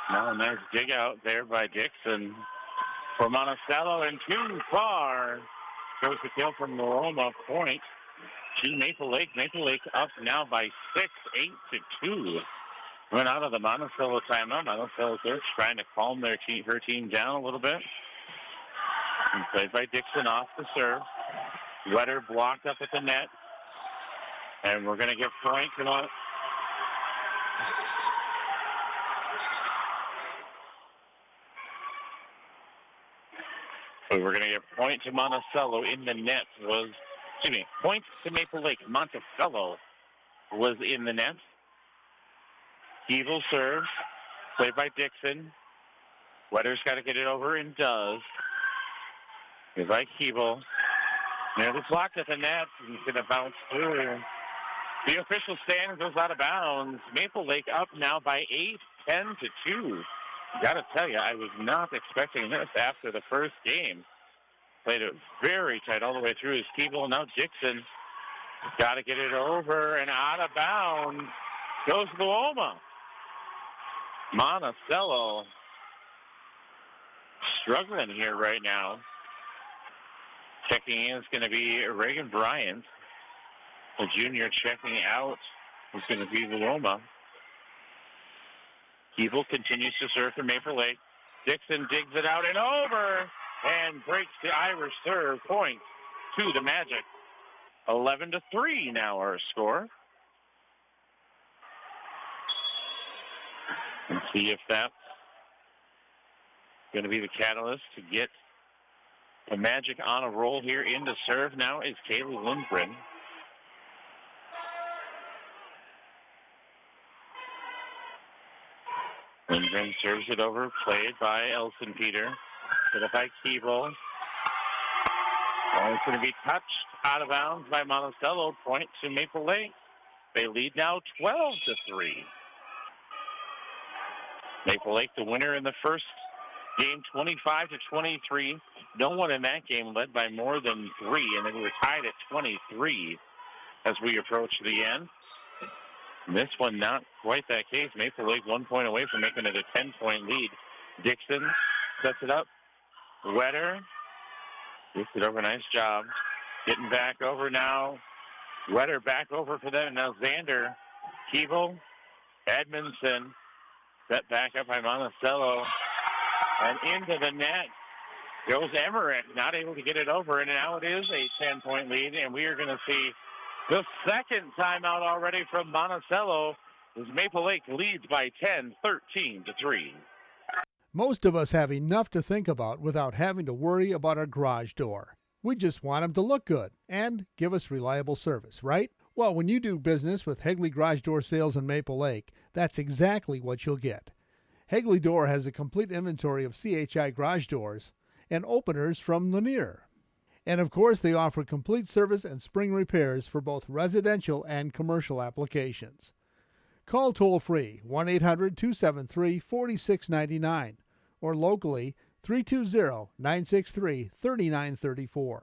Now a nice dig out there by Dixon for Monticello, and too far. Goes the kill from Roma. Point to Maple Lake. Maple Lake up now by 6, 8-2. Went out of the Monticello timeout. Monticello coach trying to calm her team down a little bit. And played by Dixon off the serve. Wetter blocked up at the net. And we're going to get point. Come on. So we're going to get point to Monticello in the net. Point to Maple Lake. Monticello was in the net. Keeble serves. Played by Dixon. Wetter's got to get it over and does. Here's by Keeble. Nearly blocked at the net. He's going to bounce through. The official stand goes out of bounds. Maple Lake up now by 8, 10-2. Got to tell you, I was not expecting this after the first game. Played it very tight all the way through his Keeble. Now Dixon got to get it over and out of bounds. Goes Luoma. Monticello struggling here right now. Checking in is going to be Reagan Bryant. The junior checking out is going to be Luoma. Keeble continues to serve for Maple Lake. Dixon digs it out and over and breaks the Irish serve. Point to the Magic. 11-3 now our score. And see if that's going to be the catalyst to get the Magic on a roll here. Into serve now is Kaylee Lindgren. Lindgren serves it over, played by Elson Peter. Hit it by Keeble. It's going to be touched out of bounds by Monticello. Point to Maple Lake. They lead now 12-3. Maple Lake, the winner in the first game, 25-23. No one in that game led by more than 3, and then we were tied at 23 as we approach the end. And this one, not quite that case. Maple Lake 1 point away from making it a 10-point lead. Dixon sets it up. Wetter gets it over. Nice job. Getting back over now. Wetter back over for them. Now Xander. Keeble. Edmondson. Set back up by Monticello. And into the net goes Emmerich. Not able to get it over. And now it is a 10-point lead. And we are going to see the second timeout already from Monticello as Maple Lake leads by 10, 13-3. Most of us have enough to think about without having to worry about our garage door. We just want them to look good and give us reliable service, right? Well, when you do business with Hegley Garage Door Sales in Maple Lake, that's exactly what you'll get. Hegley Door has a complete inventory of CHI garage doors and openers from Lanier. And of course, they offer complete service and spring repairs for both residential and commercial applications. Call toll-free 1-800-273-4699 or locally 320-963-3934.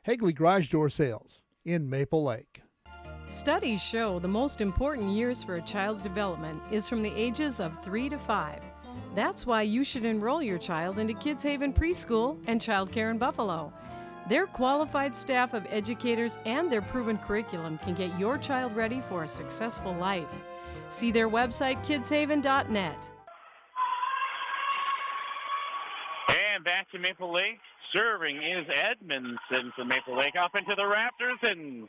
Hegley Garage Door Sales in Maple Lake. Studies show the most important years for a child's development is from the ages of 3 to 5. That's why you should enroll your child into Kids Haven Preschool and Child Care in Buffalo. Their qualified staff of educators and their proven curriculum can get your child ready for a successful life. See their website, kidshaven.net. And back to Maple Lake. Serving is Edmondson for Maple Lake. Up into the rafters, and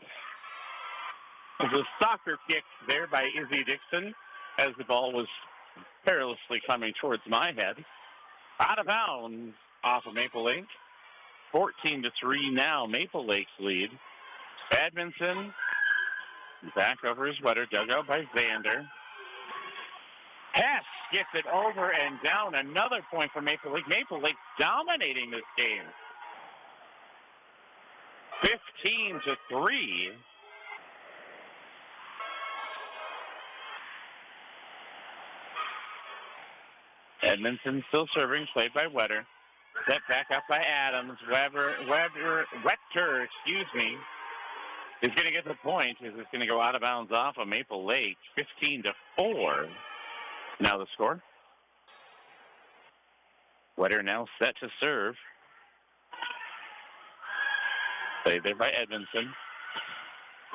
the soccer kick there by Izzy Dixon as the ball was perilously coming towards my head. Out of bounds off of Maple Lake. 14-3 now, Maple Lake's lead. Edmondson back over his Wetter, dug out by Xander. Hess gets it over and down. Another point for Maple Lake. Maple Lake dominating this game. 15-3. Edmondson still serving, played by Wetter. Set back up by Adams. Wetter, is going to get the point. Is going to go out of bounds off of Maple Lake. 15-4. Now the score. Wetter now set to serve. Played there by Edmondson.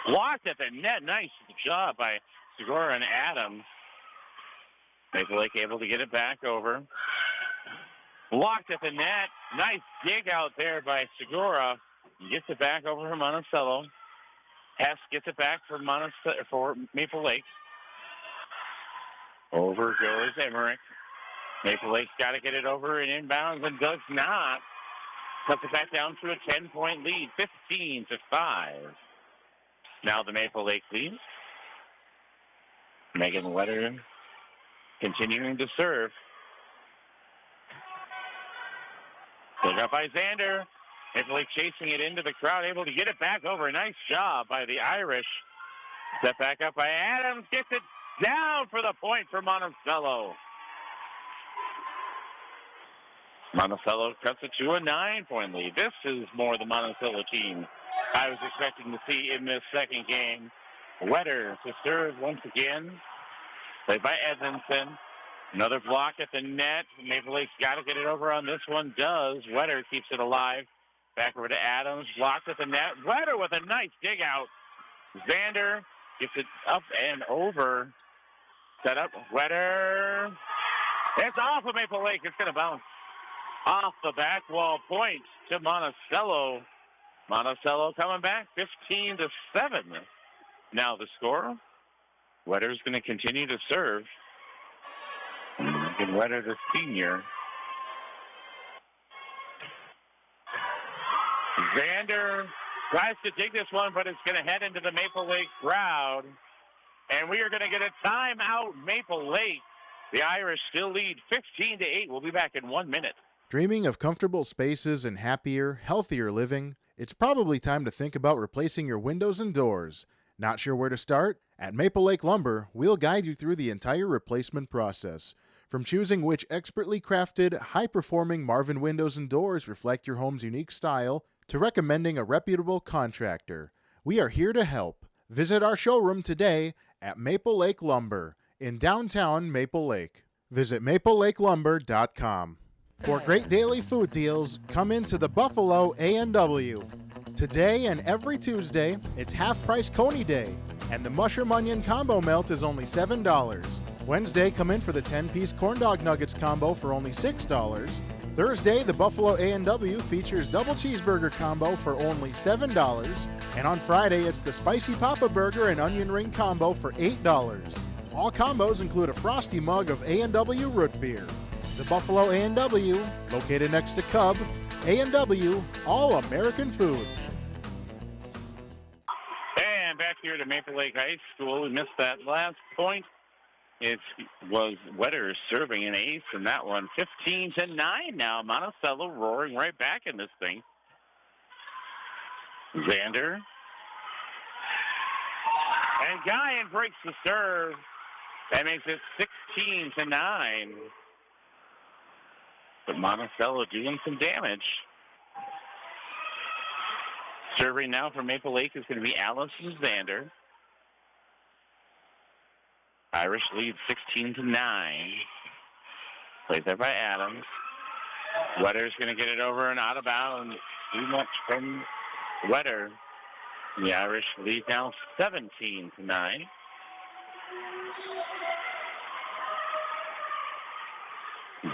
Blocked at the net. Nice job by Segura and Adams. Maple Lake able to get it back over. Blocked at the net. Nice dig out there by Segura. Gets it back over for Monticello. Hess gets it back for Maple Lake. Over goes Emmerich. Maple Lake's got to get it over and inbounds and does not. Cuts it back down to a 10-point lead, 15-5. Now the Maple Lake lead. Megan Wetter continuing to serve. Pick up by Xander. Maple Lake chasing it into the crowd, able to get it back over. Nice job by the Irish. Step back up by Adams. Gets it down for the point for Monticello. Monticello cuts it to a 9-point lead. This is more the Monticello team I was expecting to see in this second game. Wetter to serve once again. Played by Edmondson. Another block at the net. Maple Lake's got to get it over on this one. Does. Wetter keeps it alive. Back over to Adams. Blocked at the net. Wetter with a nice dig out. Xander gets it up and over. Set up. Wetter. It's off of Maple Lake. It's going to bounce off the back wall. Point to Monticello. Monticello coming back 15-7. Now the score. Wetter's going to continue to serve. And Wetter, the senior. Xander tries to dig this one, but it's going to head into the Maple Lake crowd. And we are going to get a timeout, Maple Lake. The Irish still lead 15-8. We'll be back in 1 minute. Dreaming of comfortable spaces and happier, healthier living? It's probably time to think about replacing your windows and doors. Not sure where to start? At Maple Lake Lumber, we'll guide you through the entire replacement process. From choosing which expertly crafted, high-performing Marvin windows and doors reflect your home's unique style, to recommending a reputable contractor. We are here to help. Visit our showroom today at Maple Lake Lumber in downtown Maple Lake. Visit maplelakelumber.com. For great daily food deals, come into the Buffalo A&W. Today and every Tuesday, it's half-price Coney Day, and the mushroom onion combo melt is only $7. Wednesday, come in for the 10-piece corn dog nuggets combo for only $6. Thursday, the Buffalo A&W features double cheeseburger combo for only $7. And on Friday, it's the spicy Papa Burger and onion ring combo for $8. All combos include a frosty mug of A&W root beer. The Buffalo A&W, located next to Cub, A&W, all American food. And back here to Maple Lake High School, we missed that last point. It was Wetter serving an ace in that one. 15-9 now. Monticello roaring right back in this thing. Xander. And Guyan breaks the serve. That makes it 16-9. But Monticello doing some damage. Serving now for Maple Lake is going to be Allison Xander. Irish lead 16-9. Played there by Adams. Wetter's going to get it over and out of bounds. Too much from Wetter. The Irish lead now 17-9.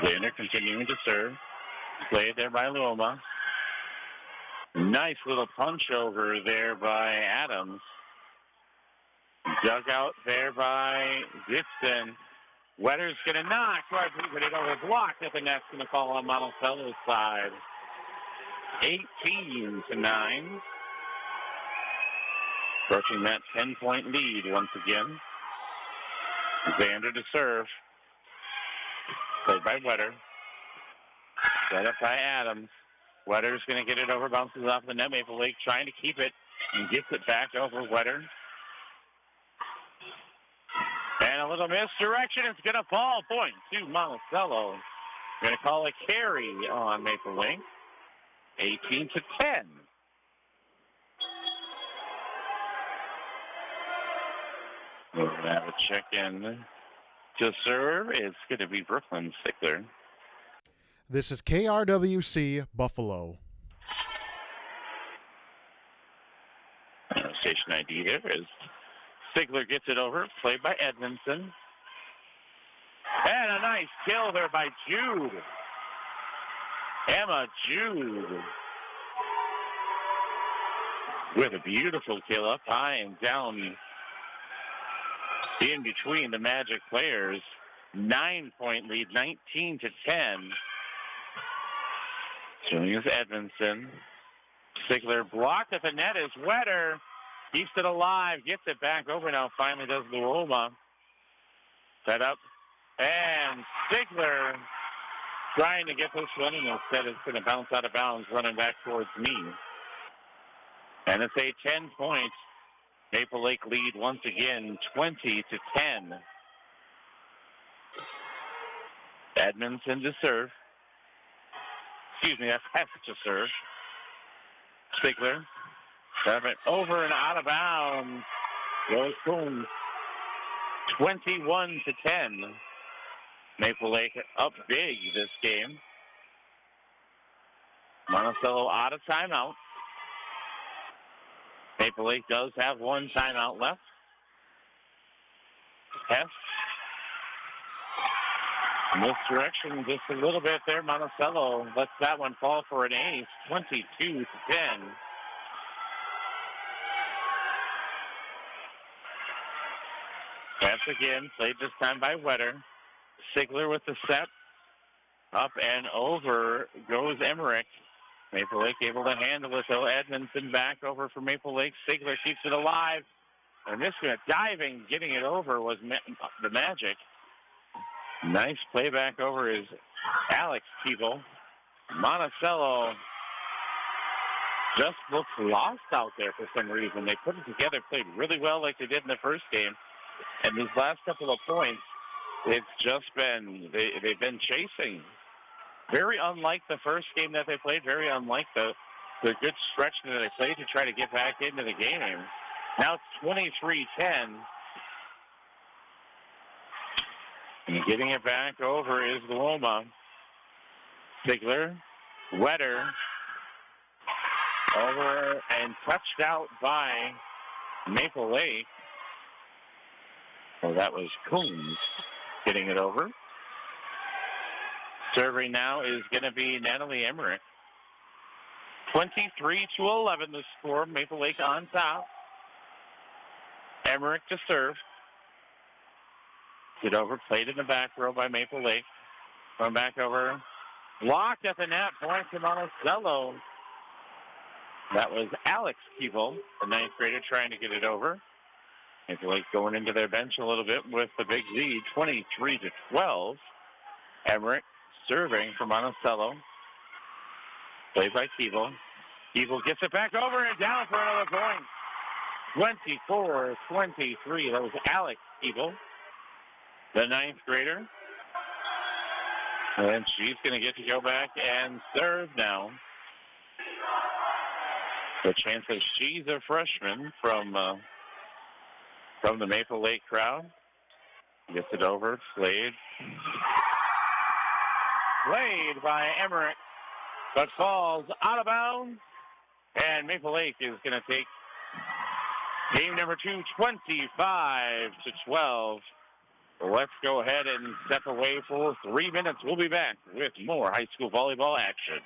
Xander continuing to serve. Played there by Loma. Nice little punch over there by Adams. Dug out there by Gibson. Wetter's going to knock. Tries to put it over. Blocked at the net's going to fall on Monticello's side. 18-9. Approaching that 10-point lead once again. Xander to serve. Played by Wetter. Set up by Adams. Wetter's going to get it over. Bounces off the net. Maple Lake trying to keep it and gets it back over Wetter. And a little misdirection. It's going to fall. Point to Monticello. Going to call a carry on Maple Lake. 18-10. We'll have a check-in to serve. It's going to be Brooklyn Stickler. This is KRWC Buffalo. Station ID there is Stigler gets it over, played by Edmondson. And a nice kill there by Jude. Emma Jude. With a beautiful kill up high and down in between the Magic players. 9-point lead, 19-10. Showing is Edmondson. Stigler blocked at the net is Wetter. Keeps it alive, gets it back over now. Finally does Luoma. Set up And Stigler trying to get this one, and instead it's going to bounce out of bounds, running back towards me. And it's a 10-point Maple Lake lead once again, 20-10. Edmondson to serve. Excuse me, that's Hess to serve. Stigler. Serve it over and out of bounds. Goes Coombs. 21-10. Maple Lake up big this game. Monticello out of timeout. Maple Lake does have one timeout left. Hess. Misdirection just a little bit there. Monticello lets that one fall for an ace. 22-10. Pass again, played this time by Wetter. Sigler with the set. Up and over goes Emmerich. Maple Lake able to handle it, though. Edmondson back over for Maple Lake. Sigler keeps it alive. And this one, diving, getting it over was the Magic. Nice play back over is Alex Keeble. Monticello just looks lost out there for some reason. They put it together, played really well like they did in the first game. And these last couple of points, it's just been, they've been chasing. Very unlike the first game that they played, very unlike the good stretch that they played to try to get back into the game. Now it's 23-10. And getting it back over is Loma. Sigler, Wetter, over and touched out by Maple Lake. Well, that was Coombs getting it over. Serving now is going to be Natalie Emmerich. 23-11 the score. Maple Lake on top. Emmerich to serve. Get over, played in the back row by Maple Lake. Going back over. Blocked at the net, point to Monticello. That was Alex Keeble, the ninth grader, trying to get it over. Maple Lake going into their bench a little bit with the big lead, 23-12. Emmerich serving for Monticello. Played by Keeble. Keeble gets it back over and down for another point. 24-23. That was Alex Keeble, the ninth grader. And she's going to get to go back and serve now. The chance that she's a freshman from the Maple Lake crowd. Gets it over, played by Emmerich, but falls out of bounds. And Maple Lake is going to take game number 2, 25-12. Let's go ahead and step away for 3 minutes. We'll be back with more high school volleyball action.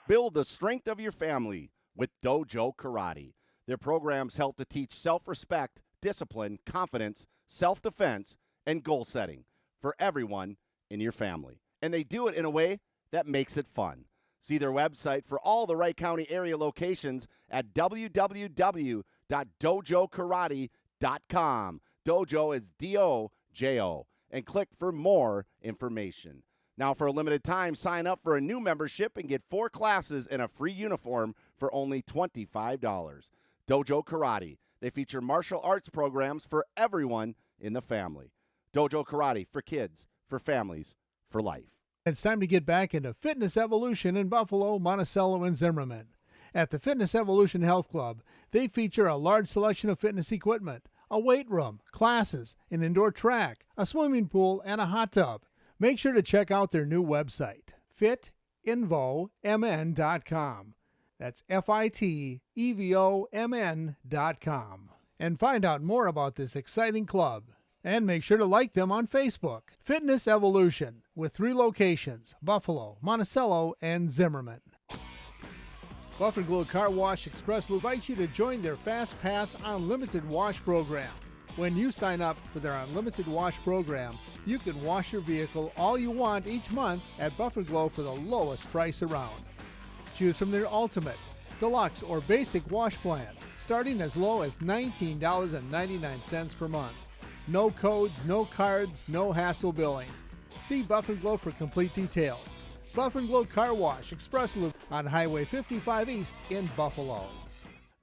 Build the strength of your family with Dojo Karate. Their programs help to teach self-respect, discipline, confidence, self-defense, and goal setting for everyone in your family. And they do it in a way that makes it fun. See their website for all the Wright County area locations at www.dojokarate.com. Dojo is D-O-J-O. And click for more information. Now, for a limited time, sign up for a new membership and get 4 classes and a free uniform for only $25. Dojo Karate. They feature martial arts programs for everyone in the family. Dojo Karate, for kids, for families, for life. It's time to get back into Fitness Evolution in Buffalo, Monticello, and Zimmerman. At the Fitness Evolution Health Club, they feature a large selection of fitness equipment, a weight room, classes, an indoor track, a swimming pool, and a hot tub. Make sure to check out their new website, fitinvomn.com. That's FITEVOMN.com. And find out more about this exciting club. And make sure to like them on Facebook. Fitness Evolution, with 3 locations, Buffalo, Monticello, and Zimmerman. Buffalo Glow Car Wash Express invites you to join their Fast Pass Unlimited Wash program. When you sign up for their Unlimited Wash program, you can wash your vehicle all you want each month at Buffalo Glow for the lowest price around. Choose from their Ultimate, Deluxe, or Basic wash plans, starting as low as $19.99 per month. No codes, no cards, no hassle billing. See Buff and Glow for complete details. Buff and Glow Car Wash, Express Loop on Highway 55 East in Buffalo.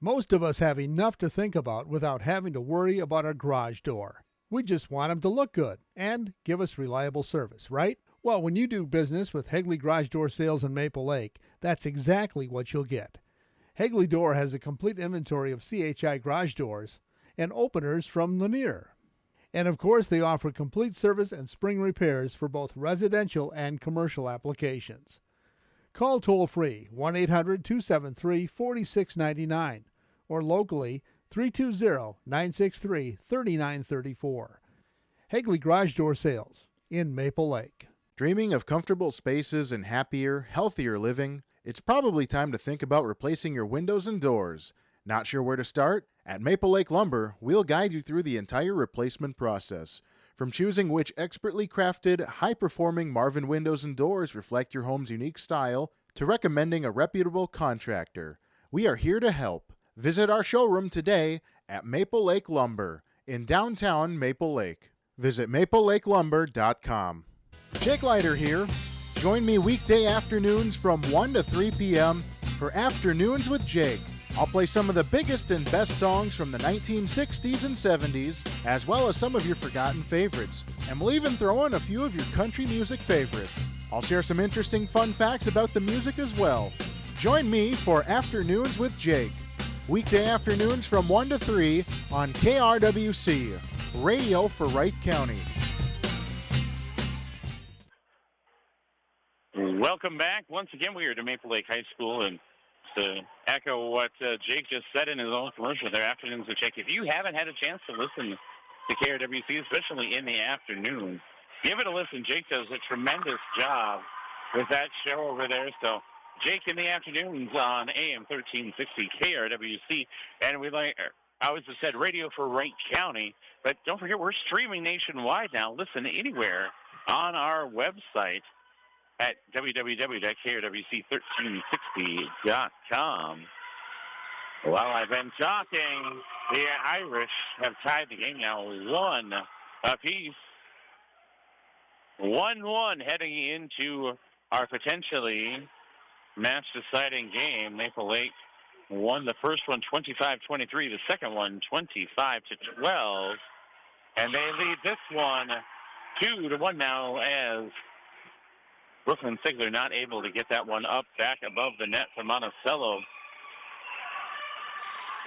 Most of us have enough to think about without having to worry about our garage door. We just want them to look good and give us reliable service, right? Well, when you do business with Hegley Garage Door Sales in Maple Lake, that's exactly what you'll get. Hegley Door has a complete inventory of CHI garage doors and openers from Lanier. And of course, they offer complete service and spring repairs for both residential and commercial applications. Call toll-free 1-800-273-4699 or locally 320-963-3934. Hegley Garage Door Sales in Maple Lake. Dreaming of comfortable spaces and happier, healthier living? It's probably time to think about replacing your windows and doors. Not sure where to start? At Maple Lake Lumber, we'll guide you through the entire replacement process. From choosing which expertly crafted, high-performing Marvin windows and doors reflect your home's unique style, to recommending a reputable contractor. We are here to help. Visit our showroom today at Maple Lake Lumber in downtown Maple Lake. Visit maplelakelumber.com. Jake Leiter here. Join me weekday afternoons from 1 to 3 p.m. for Afternoons with Jake. I'll play some of the biggest and best songs from the 1960s and 70s, as well as some of your forgotten favorites. And we'll even throw in a few of your country music favorites. I'll share some interesting fun facts about the music as well. Join me for Afternoons with Jake. Weekday afternoons from 1 to 3 on KRWC Radio for Wright County. Welcome back. Once again, we are to Maple Lake High School, and to echo what Jake just said in his own commercial there, Afternoons with Jake. If you haven't had a chance to listen to KRWC, especially in the afternoon, give it a listen. Jake does a tremendous job with that show over there. So Jake in the afternoons on AM 1360 KRWC. And we like, I always have said radio for Wright County, but don't forget we're streaming nationwide now. Listen anywhere on our website at www.krwc1360.com. While I've been talking, the Irish have tied the game now 1 apiece. 1-1 heading into our potentially match-deciding game. Maple Lake won the first one 25-23, the second one 25-12. And they lead this one 2-1 now as Brooklyn Sigler not able to get that one up back above the net for Monticello.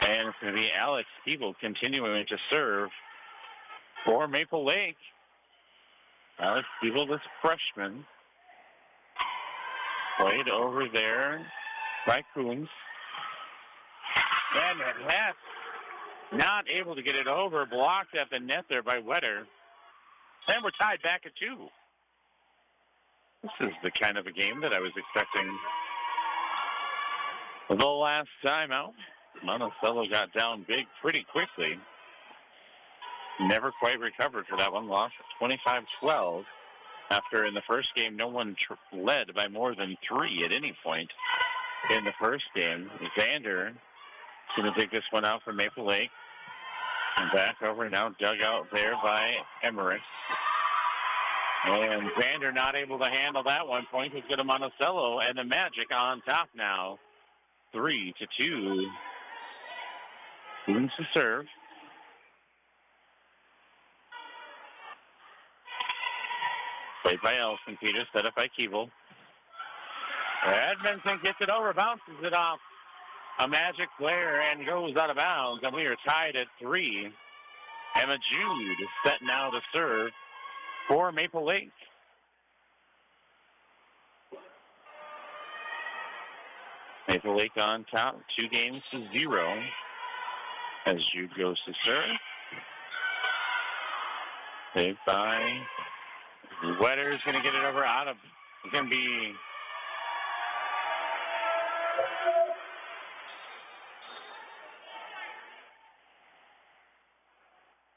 And it's going to be Alex Keeble continuing to serve for Maple Lake. Alex Keeble, this freshman, played over there by Coombs. And the net, not able to get it over, blocked at the net there by Wetter. And we're tied back at 2. This is the kind of a game that I was expecting. The last time out, Monticello got down big pretty quickly. Never quite recovered for that one. Lost 25-12 after in the first game no one led by more than 3 at any point in the first game. Xander is going to take this one out for Maple Lake. And back over now, dug out there by Emmerich. And Xander not able to handle that one. Point is good to Monticello, and the Magic on top now. 3-2. Coombs to serve. Played by Elson Peters, set up by Keeble. Edmondson gets it over, bounces it off a Magic player, and goes out of bounds. And we are tied at 3. Emma Jude is set now to serve for Maple Lake. Maple Lake on top, 2-0 as Jude goes to serve. Saved by Wetter's going to get it over out of, it's going to be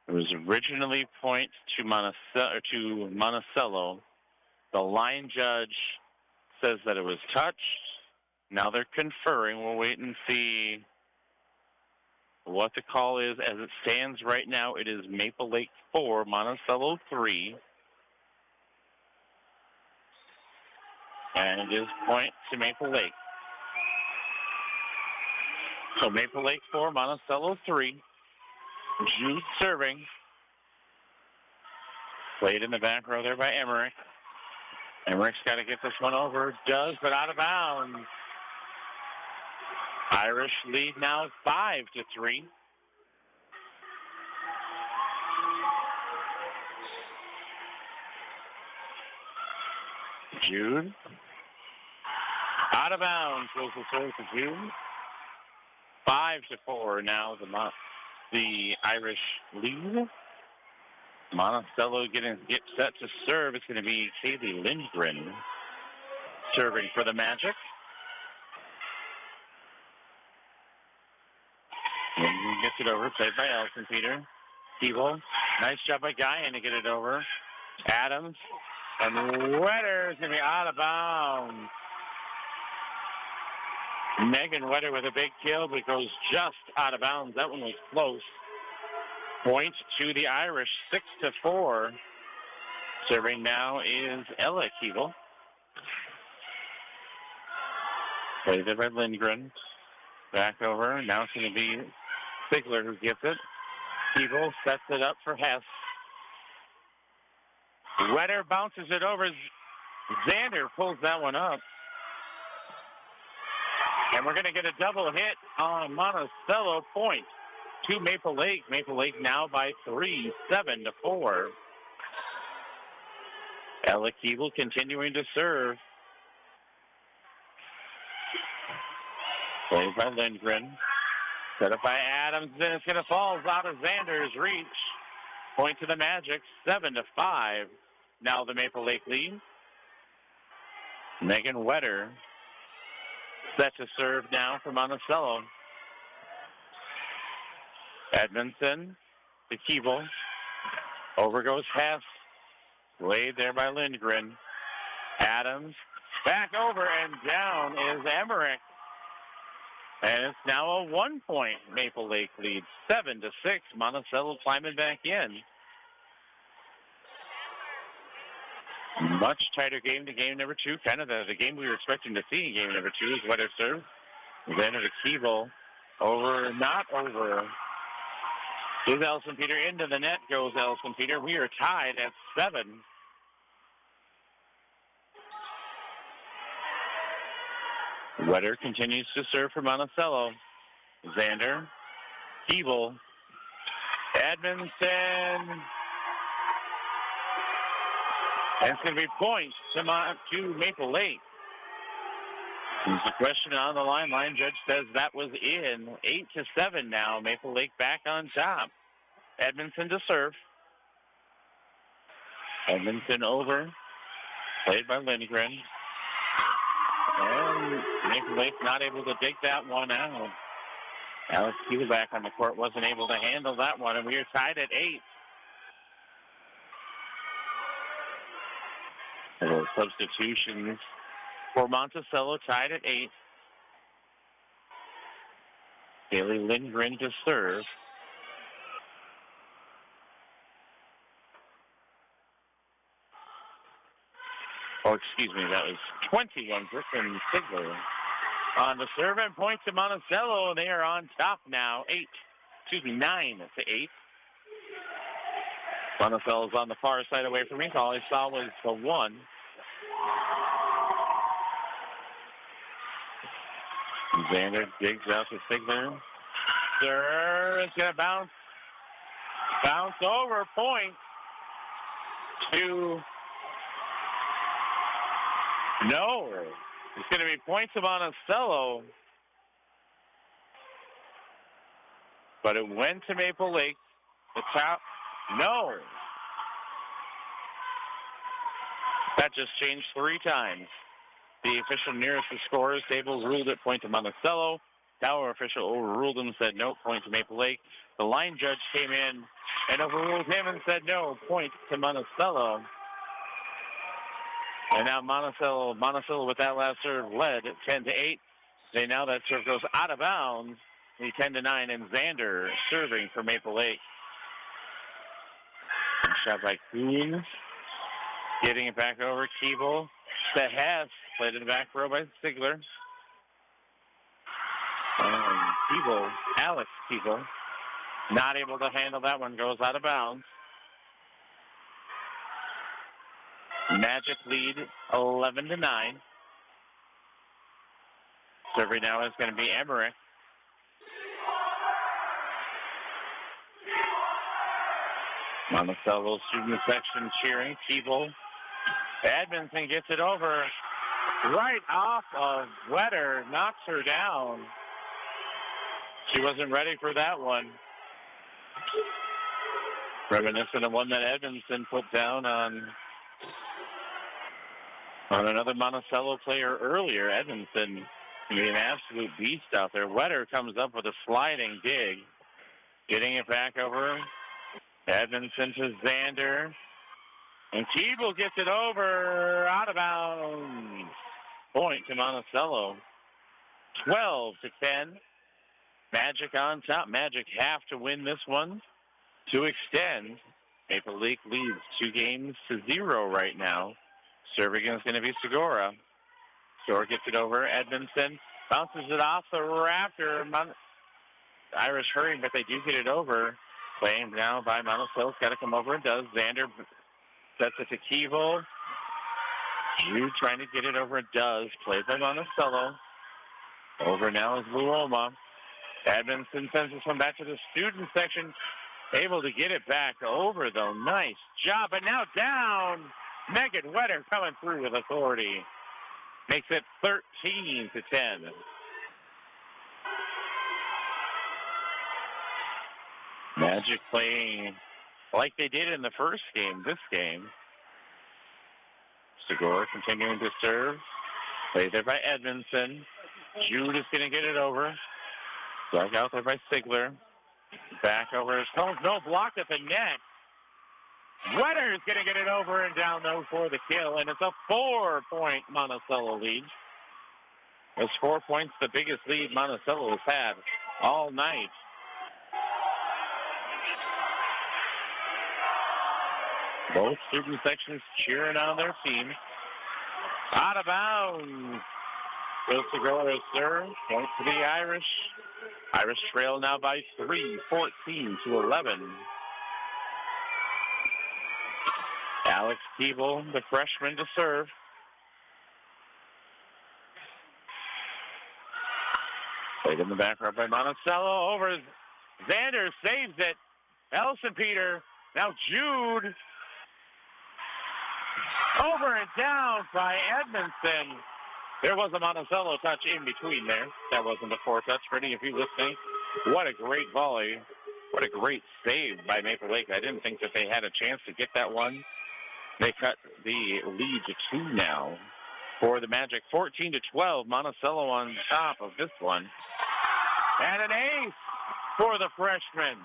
it was originally point to Monticello. The line judge says that it was touched. Now they're conferring. We'll wait and see what the call is. As it stands right now, it is Maple Lake 4, Monticello 3. And it is point to Maple Lake. So Maple Lake 4, Monticello 3. Jude serving. Played in the back row there by Emmerich. Emmerich's got to get this one over. Does, but out of bounds. Irish lead now 5-3. Jude. Out of bounds goes the serve to Jude. 5-4 now the Irish lead. Monticello gets set to serve. It's going to be Kaylee Lindgren serving for the Magic. Lindgren gets it over, played by Elson Peter. Keeble, nice job by Guyan to get it over. Adams, and Wetter is going to be out of bounds. Megan Wetter with a big kill, but it goes just out of bounds. That one was close. Point to the Irish, 6-4. Serving now is Ella Keeble. Played it by Lindgren. Back over. Now it's going to be Sigler who gets it. Keeble sets it up for Hess. Wetter bounces it over. Xander pulls that one up. And we're going to get a double hit on Monticello. Point to Maple Lake. Maple Lake now by 3, 7-4. Ella Keeble continuing to serve. Played by Lindgren. Set up by Adams. Then it's going to fall out of Xander's reach. Point to the Magic, 7-5. Now the Maple Lake lead. Megan Wetter set to serve now for Monticello. Edmondson to Keeble. Over goes Hess. Laid there by Lindgren. Adams. Back over and down is Emmerich. And it's now a 1-point Maple Lake lead. 7-6. Monticello climbing back in. Much tighter game to game number 2. Kind of the game we were expecting to see in game number 2 is Wetter serve. Then to Keeble. Over, not over. Is Elson Peter into the net goes Elson Peter. We are tied at 7. Wetter continues to serve for Monticello. Xander. Keeble. Edmondson. And it's going to be points to Maple Lake. There's a question on the line. Line judge says that was in. 8-7 now. Maple Lake back on top. Edmondson to serve. Edmondson over. Played by Lindgren. And Maple Lake not able to dig that one out. Alex Keeble back on the court wasn't able to handle that one, and we are tied at 8. Substitutions for Monticello, tied at 8. Haley Lindgren to serve. Oh, excuse me, that was 21. Griffin Sigler on the serve, and point to Monticello. They are on top now. 9-8. Monticello's on the far side away from me. All I saw was the 1. Xander digs out to Sigler. Serve is going to bounce over. Point to no. It's going to be point to Monticello. But it went to Maple Lake. The top. No. That just changed 3 times. The official nearest the scorer's table ruled it point to Monticello. Tower official overruled him and said no, point to Maple Lake. The line judge came in and overruled him and said no, point to Monticello. And now Monticello with that last serve led 10-8. Now that serve goes out of bounds. The 10-9, and Xander serving for Maple Lake. Shot by Kuhn. Getting it back over. Keeble to Hess. played in the back row by Sigler. Alex Keeble, not able to handle that one, goes out of bounds. Magic lead 11-9. Serving now is going to be Emmerich. Monticello student section cheering. Keeble. Edmondson gets it over right off of Wetter, knocks her down. She wasn't ready for that one. Reminiscent of one that Edmondson put down on another Monticello player earlier. Edmondson can be an absolute beast out there. Wetter comes up with a sliding dig, getting it back over. Edmondson to Xander. And Keeble gets it over, out of bounds. Point to Monticello. 12-10. Magic on top. Magic have to win this one to extend. Maple Leaf leads 2-0 right now. Serving is going to be Segura. Segura gets it over. Edmondson bounces it off the rafter. Irish hurrying, but they do get it over. Playing now by Monticello's got to come over and does. Xander sets it to Keeble. Jude trying to get it over and does. Played by Monticello. Over now is Luoma. Edmondson sends this one back to the student section. Able to get it back over, though. Nice job. But now down. Megan Wetter coming through with authority. Makes it 13-10. Magic playing like they did in the first game, this game. Segura continuing to serve. Played there by Edmondson. Jude is going to get it over. Dug out there by Sigler. Back over his Combs. No, blocked at the net. Wetter is going to get it over and down though for the kill, and it's a 4-point Monticello lead. It's 4 points, the biggest lead Monticello has had all night. Both student sections cheering on their team. Out of bounds. Will Segura serve. Point to the Irish. Irish trail now by 3, 14-11. Alex Keeble, the freshman, to serve. Played in the back row by Monticello. Over. Xander saves it. Elson Peter. Now Jude. Over and down by Edmondson. There was a Monticello touch in between there. That wasn't a four-touch. For any of you listening, what a great volley. What a great save by Maple Lake. I didn't think that they had a chance to get that one. They cut the lead to 2 now for the Magic. 14-12. Monticello on top of this one. And an ace for the freshman.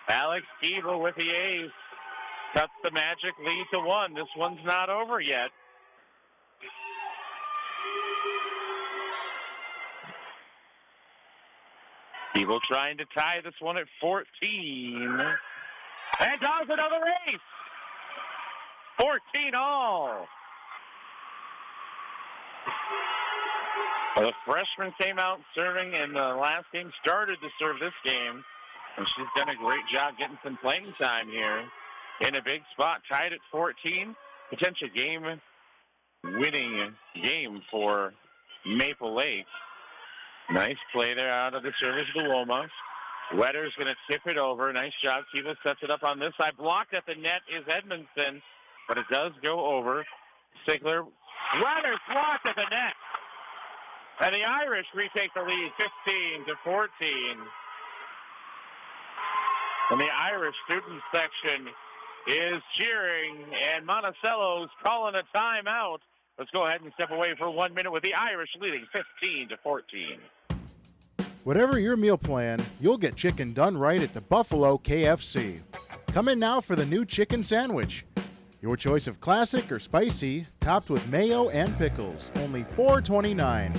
Alex Keeble with the ace. Cuts the Magic lead to 1. This one's not over yet. Keeble trying to tie this one at 14. And does another ace. 14 all. Well, the freshman came out serving in the last game, started to serve this game, and she's done a great job getting some playing time here in a big spot. Tied at 14. Potential game-winning game for Maple Lake. Nice play there out of the service, Luoma. Wetter's going to tip it over. Nice job. Keeble sets it up on this side. Blocked at the net is Edmondson, but it does go over. Sigler. Wetter's blocked at the net. And the Irish retake the lead 15-14. And the Irish student section is cheering, and Monticello's calling a timeout. Let's go ahead and step away for 1 minute with the Irish leading 15-14. Whatever your meal plan, you'll get chicken done right at the Buffalo KFC. Come in now for the new chicken sandwich. Your choice of classic or spicy, topped with mayo and pickles, only $4.29.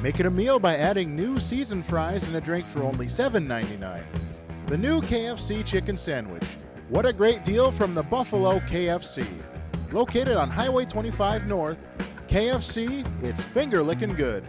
Make it a meal by adding new seasoned fries and a drink for only $7.99. The new KFC Chicken Sandwich. What a great deal from the Buffalo KFC. Located on Highway 25 North, KFC, it's finger licking good.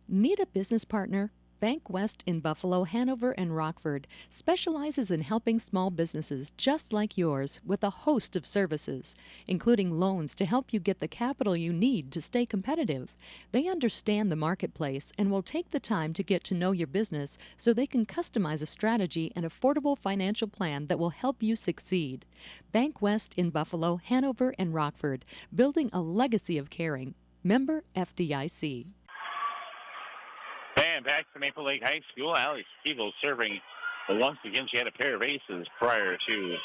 Need a business partner? Bank West in Buffalo, Hanover, and Rockford specializes in helping small businesses just like yours with a host of services, including loans to help you get the capital you need to stay competitive. They understand the marketplace and will take the time to get to know your business so they can customize a strategy and affordable financial plan that will help you succeed. Bank West in Buffalo, Hanover, and Rockford, building a legacy of caring. Member FDIC. And back to Maple Lake High School. Alex Keeble serving. Once again, she had a pair of aces prior to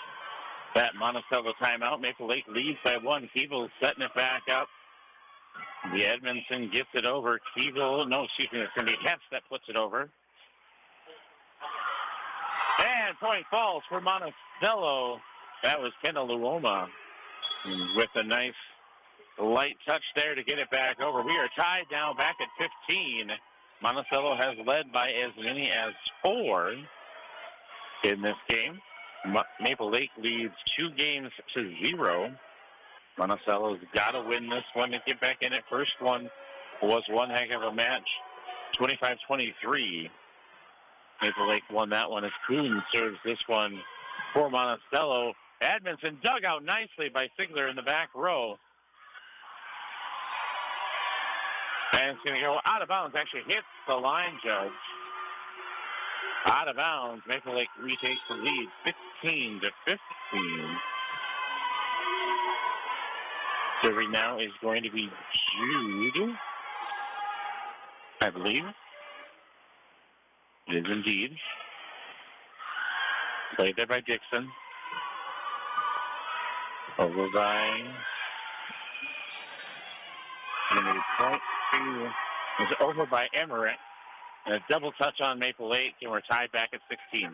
that Monticello timeout. Maple Lake leads by one. Keeble setting it back up. The Edmondson gets it over. Keeble, no, excuse me, it's going to be Hess that puts it over. And point falls for Monticello. That was Kendall Luoma with a nice light touch there to get it back over. We are tied now back at 15. Monticello has led by as many as 4 in this game. Maple Lake leads 2-0. Monticello's got to win this one to get back in it. First one was one heck of a match, 25-23. Maple Lake won that one as Kuhn serves this one for Monticello. Edmondson dug out nicely by Sigler in the back row. And it's going to go out of bounds. Actually hits the line judge. Out of bounds. Maple Lake retakes the lead, 15-15. Serving now is going to be Jude, I believe. It is indeed. Played there by Dixon. Over by was over by Emmerich. And a double touch on Maple Lake, and we're tied back at 16.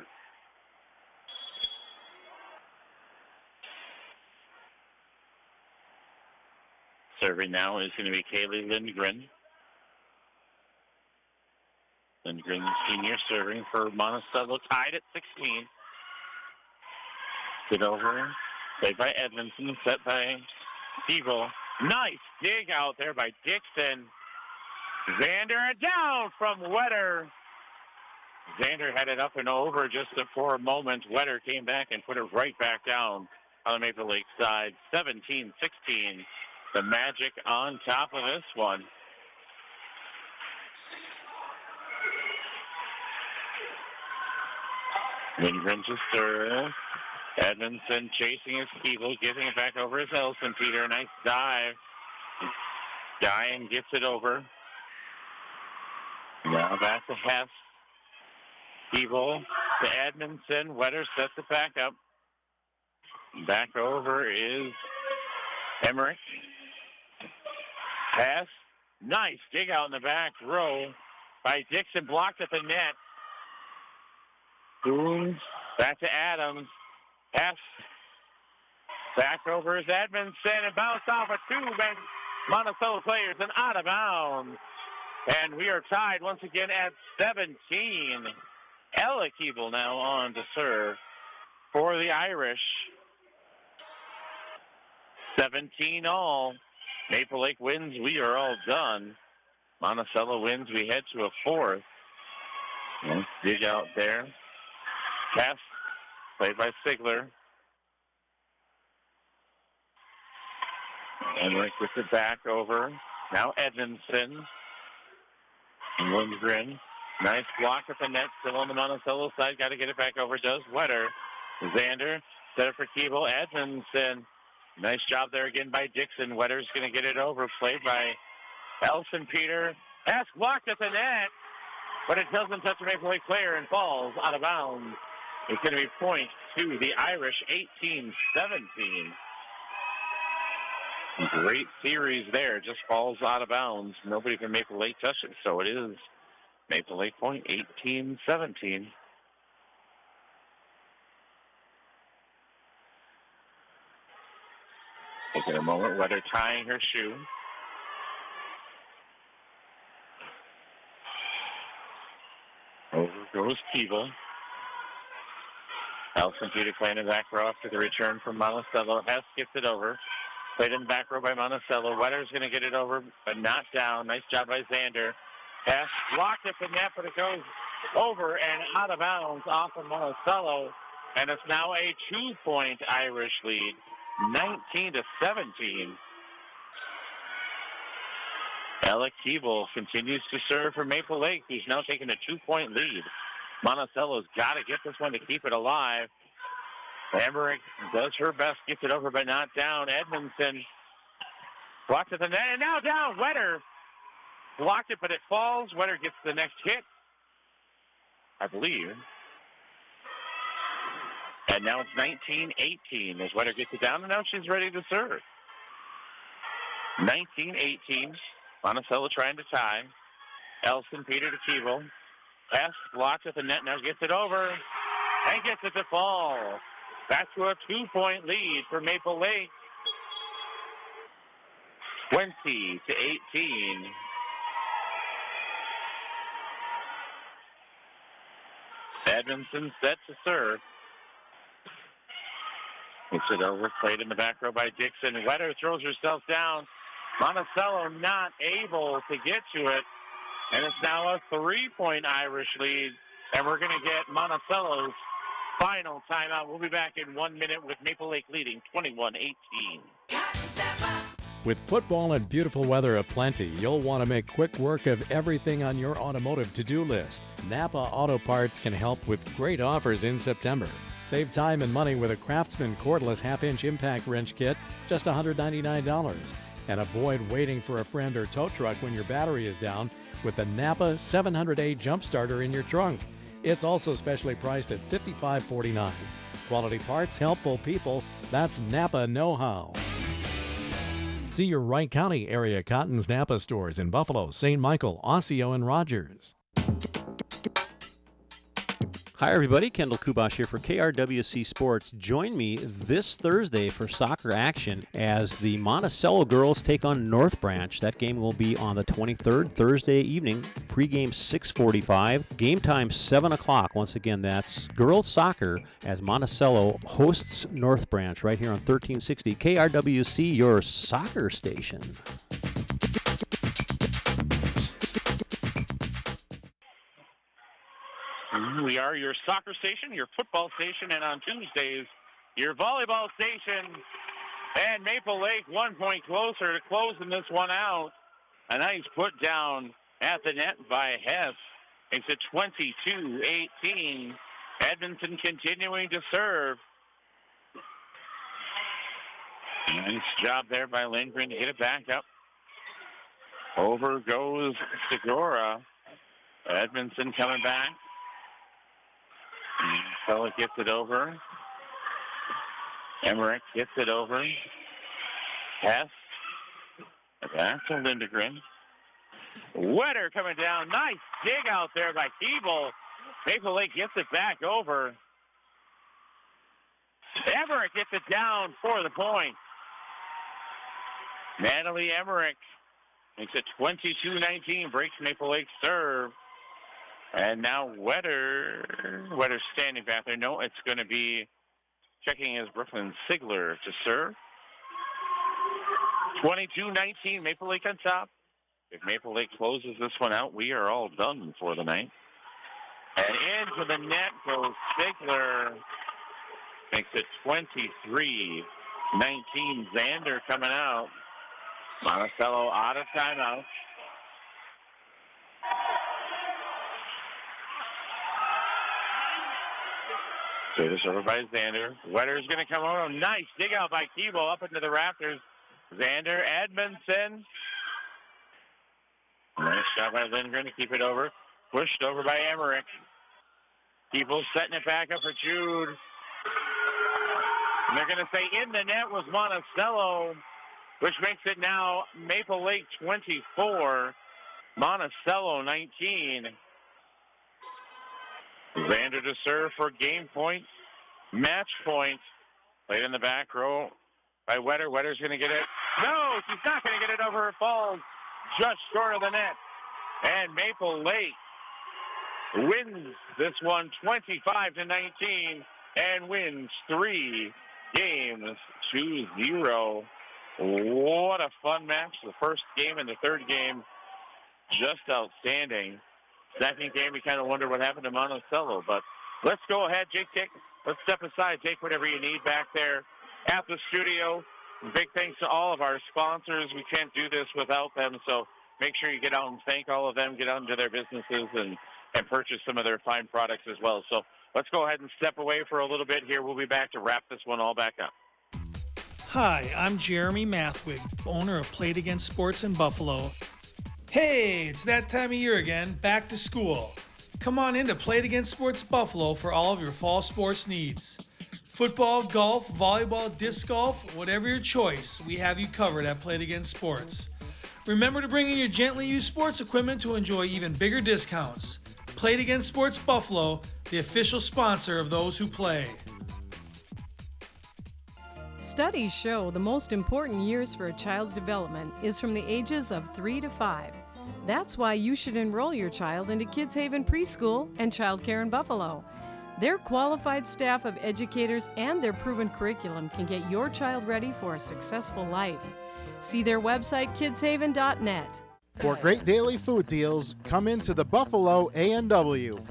Serving now is going to be Kaylee Lindgren. Lindgren, senior, serving for Monticello, tied at 16. Get over, played by Edmondson, set by Keeble. Nice dig out there by Dixon. Xander down from Wetter. Xander had it up and over just for a moment. Wetter came back and put it right back down on the Maple Lake side. 17-16. The Magic on top of this one. Lindgren to serve. Edmondson chasing his Keeble, giving it back over his Elson Peter. Nice dive. Guyan gets it over. Now back to Hess. Keeble to Edmondson. Wetter sets it back up. Back over is Emmerich. Hess. Nice dig out in the back row by Dixon. Blocked at the net. Boom. Back to Adams. Hess. Back over is Edmondson and bounced off of 2 Monticello players and out of bounds. And we are tied once again at 17. Ella Keeble now on to serve for the Irish. 17 all. Maple Lake wins. We are all done. Monticello wins. We head to a 4th. Nice dig out there. Pass played by Sigler. Emmerich gets it back over. Now Edmondson. Lindgren. Nice block at the net. Still on the Monticello side. Got to get it back over. Does Wetter. Xander. Set it for Keeble. Edmondson. Nice job there again by Dixon. Wetter's going to get it over. Played by Elson Peter. Pass blocked at the net. But it doesn't touch a Maple Lake player and falls out of bounds. It's going to be point to the Irish, 18-17. Great series there. Just falls out of bounds. Nobody from Maple Lake touched it, so it is Maple Lake point, 18-17. Taking a moment, Wetter tying her shoe. Over goes Keeble. Elson Peter playing it back row after the return from Monticello. Hess gets it over. Played in the back row by Monticello. Wetter's going to get it over, but not down. Nice job by Xander. Pass blocked at the net, but it goes over and out of bounds off of Monticello. And it's now a 2-point Irish lead, 19-17. Alec Keeble continues to serve for Maple Lake, who's now taking a 2-point lead. Monticello's got to get this one to keep it alive. Emmerich does her best, gets it over, but not down. Edmondson blocked at the net, and now down. Wetter blocked it, but it falls. Wetter gets the next hit, I believe. And now it's 19-18 as Wetter gets it down, and now she's ready to serve. 19-18. Monticello trying to tie. Elson, Peter to Keeble. Pass blocked at the net, now gets it over and gets it to fall. Back to a 2-point lead for Maple Lake. 20-18. Edmondson set to serve. Gets it over, played in the back row by Dixon. Wetter throws herself down. Monticello not able to get to it. And it's now a 3-point Irish lead. And we're going to get Monticello's final timeout. We'll be back in 1 minute with Maple Lake leading 21-18. With football and beautiful weather aplenty, you'll want to make quick work of everything on your automotive to-do list. Napa Auto Parts can help with great offers in September. Save time and money with a Craftsman cordless half-inch impact wrench kit, just $199. And avoid waiting for a friend or tow truck when your battery is down with the Napa 700A Jump Starter in your trunk. It's also specially priced at $55.49. Quality parts, helpful people. That's Napa know-how. See your Wright County area Cotton's Napa stores in Buffalo, St. Michael, Osseo, and Rogers. Hi everybody, Kendall Kubash here for KRWC Sports. Join me this Thursday for soccer action as the Monticello girls take on North Branch. That game will be on the 23rd, Thursday evening, pregame 6:45, game time 7 o'clock. Once again, that's girls soccer as Monticello hosts North Branch right here on 1360 KRWC, your soccer station. We are your soccer station, your football station, and on Tuesdays, your volleyball station. And Maple Lake 1 point closer to closing this one out. A nice put down at the net by Hess. It's a 22-18. Edmondson continuing to serve. Nice job there by Lindgren to get it back up. Over goes Segura. Edmondson coming back. Fella gets it over. Emmerich gets it over. Hess. Back to Lindgren. Wetter coming down. Nice dig out there by Keeble. Maple Lake gets it back over. Emmerich gets it down for the point. Natalie Emmerich makes it 22-19. Breaks Maple Lake's serve. And now Wetter standing back there. No, it's going to be checking as Brooklyn Sigler to serve. 22-19, Maple Lake on top. If Maple Lake closes this one out, we are all done for the night. And into the net goes Sigler. Makes it 23-19. Xander coming out. Monticello out of timeout. It is over by Xander. Wetter's going to come over. Nice dig out by Keeble up into the rafters. Xander Edmondson. Nice shot by Lindgren to keep it over. Pushed over by Emmerich. Keeble setting it back up for Jude. And they're going to say in the net was Monticello, which makes it now Maple Lake 24, Monticello 19. Xander to serve for game point, match point. Played in the back row by Wetter. Wetter's going to get it. No, she's not going to get it over. It falls just short of the net. And Maple Lake wins this one 25-19 and wins 3 games to 0. What a fun match. The first game and the third game, just outstanding. Second game, we kind of wonder what happened to Monticello. But let's go ahead, Jake. Let's step aside. Take whatever you need back there at the studio. Big thanks to all of our sponsors. We can't do this without them, so make sure you get out and thank all of them, get out into their businesses, and purchase some of their fine products as well. So let's go ahead and step away for a little bit here. We'll be back to wrap this one all back up. Hi, I'm Jeremy Mathwig, owner of Play It Again Sports in Buffalo. Hey, it's that time of year again, back to school. Come on in to Play It Again Sports Buffalo for all of your fall sports needs. Football, golf, volleyball, disc golf, whatever your choice, we have you covered at Play It Again Sports. Remember to bring in your gently used sports equipment to enjoy even bigger discounts. Play It Again Sports Buffalo, the official sponsor of those who play. Studies show the most important years for a child's development is from the ages of 3 to 5. That's why you should enroll your child into Kids Haven Preschool and Child Care in Buffalo. Their qualified staff of educators and their proven curriculum can get your child ready for a successful life. See their website, kidshaven.net. For great daily food deals, come into the Buffalo A&W.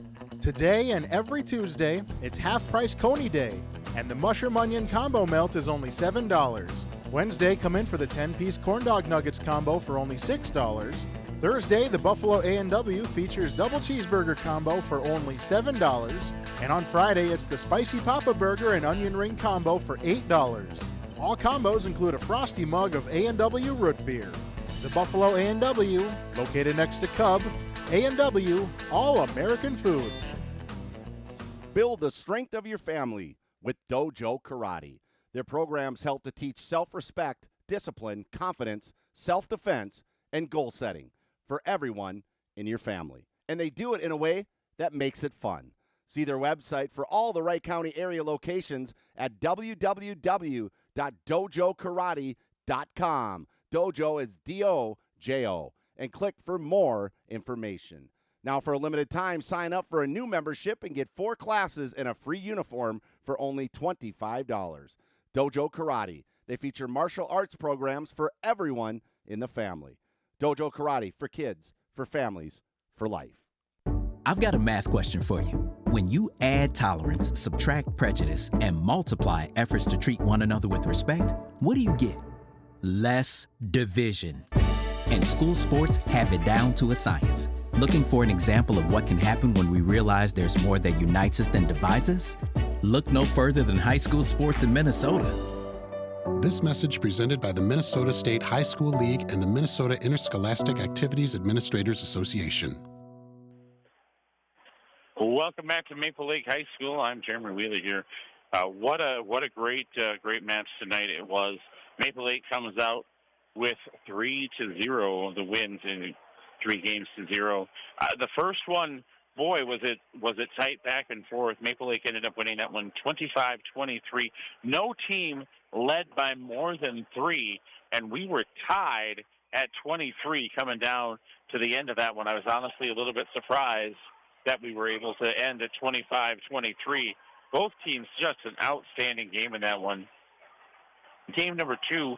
Today and every Tuesday, it's half-price Coney Day, and the mushroom onion combo melt is only $7. Wednesday, come in for the 10-piece corn dog nuggets combo for only $6. Thursday, the Buffalo A&W features double cheeseburger combo for only $7. And on Friday, it's the spicy Papa Burger and onion ring combo for $8. All combos include a frosty mug of A&W root beer. The Buffalo A&W, located next to Cub, A&W, all American food. Build the strength of your family with Dojo Karate. Their programs help to teach self-respect, discipline, confidence, self-defense, and goal setting for everyone in your family. And they do it in a way that makes it fun. See their website for all the Wright County area locations at www.dojokarate.com. Dojo is D-O-J-O. And click for more information. Now, for a limited time, sign up for a new membership and get 4 classes and a free uniform for only $25. Dojo Karate. They feature martial arts programs for everyone in the family. Dojo Karate, for kids, for families, for life. I've got a math question for you. When you add tolerance, subtract prejudice, and multiply efforts to treat one another with respect, what do you get? Less division. And school sports have it down to a science. Looking for an example of what can happen when we realize there's more that unites us than divides us? Look no further than high school sports in Minnesota. This message presented by the Minnesota State High School League and the Minnesota Interscholastic Activities Administrators Association. Welcome back to Maple Lake High School. I'm Jeremy Wheeler here. What a great match tonight it was. Maple Lake comes out with 3-0 the wins in 3 games to 0. The first one, boy, was it tight back and forth. Maple Lake ended up winning that one 25-23. No team led by more than 3, and we were tied at 23 coming down to the end of that one. I was honestly a little bit surprised that we were able to end at 25-23. Both teams just an outstanding game in that one. Game number 2,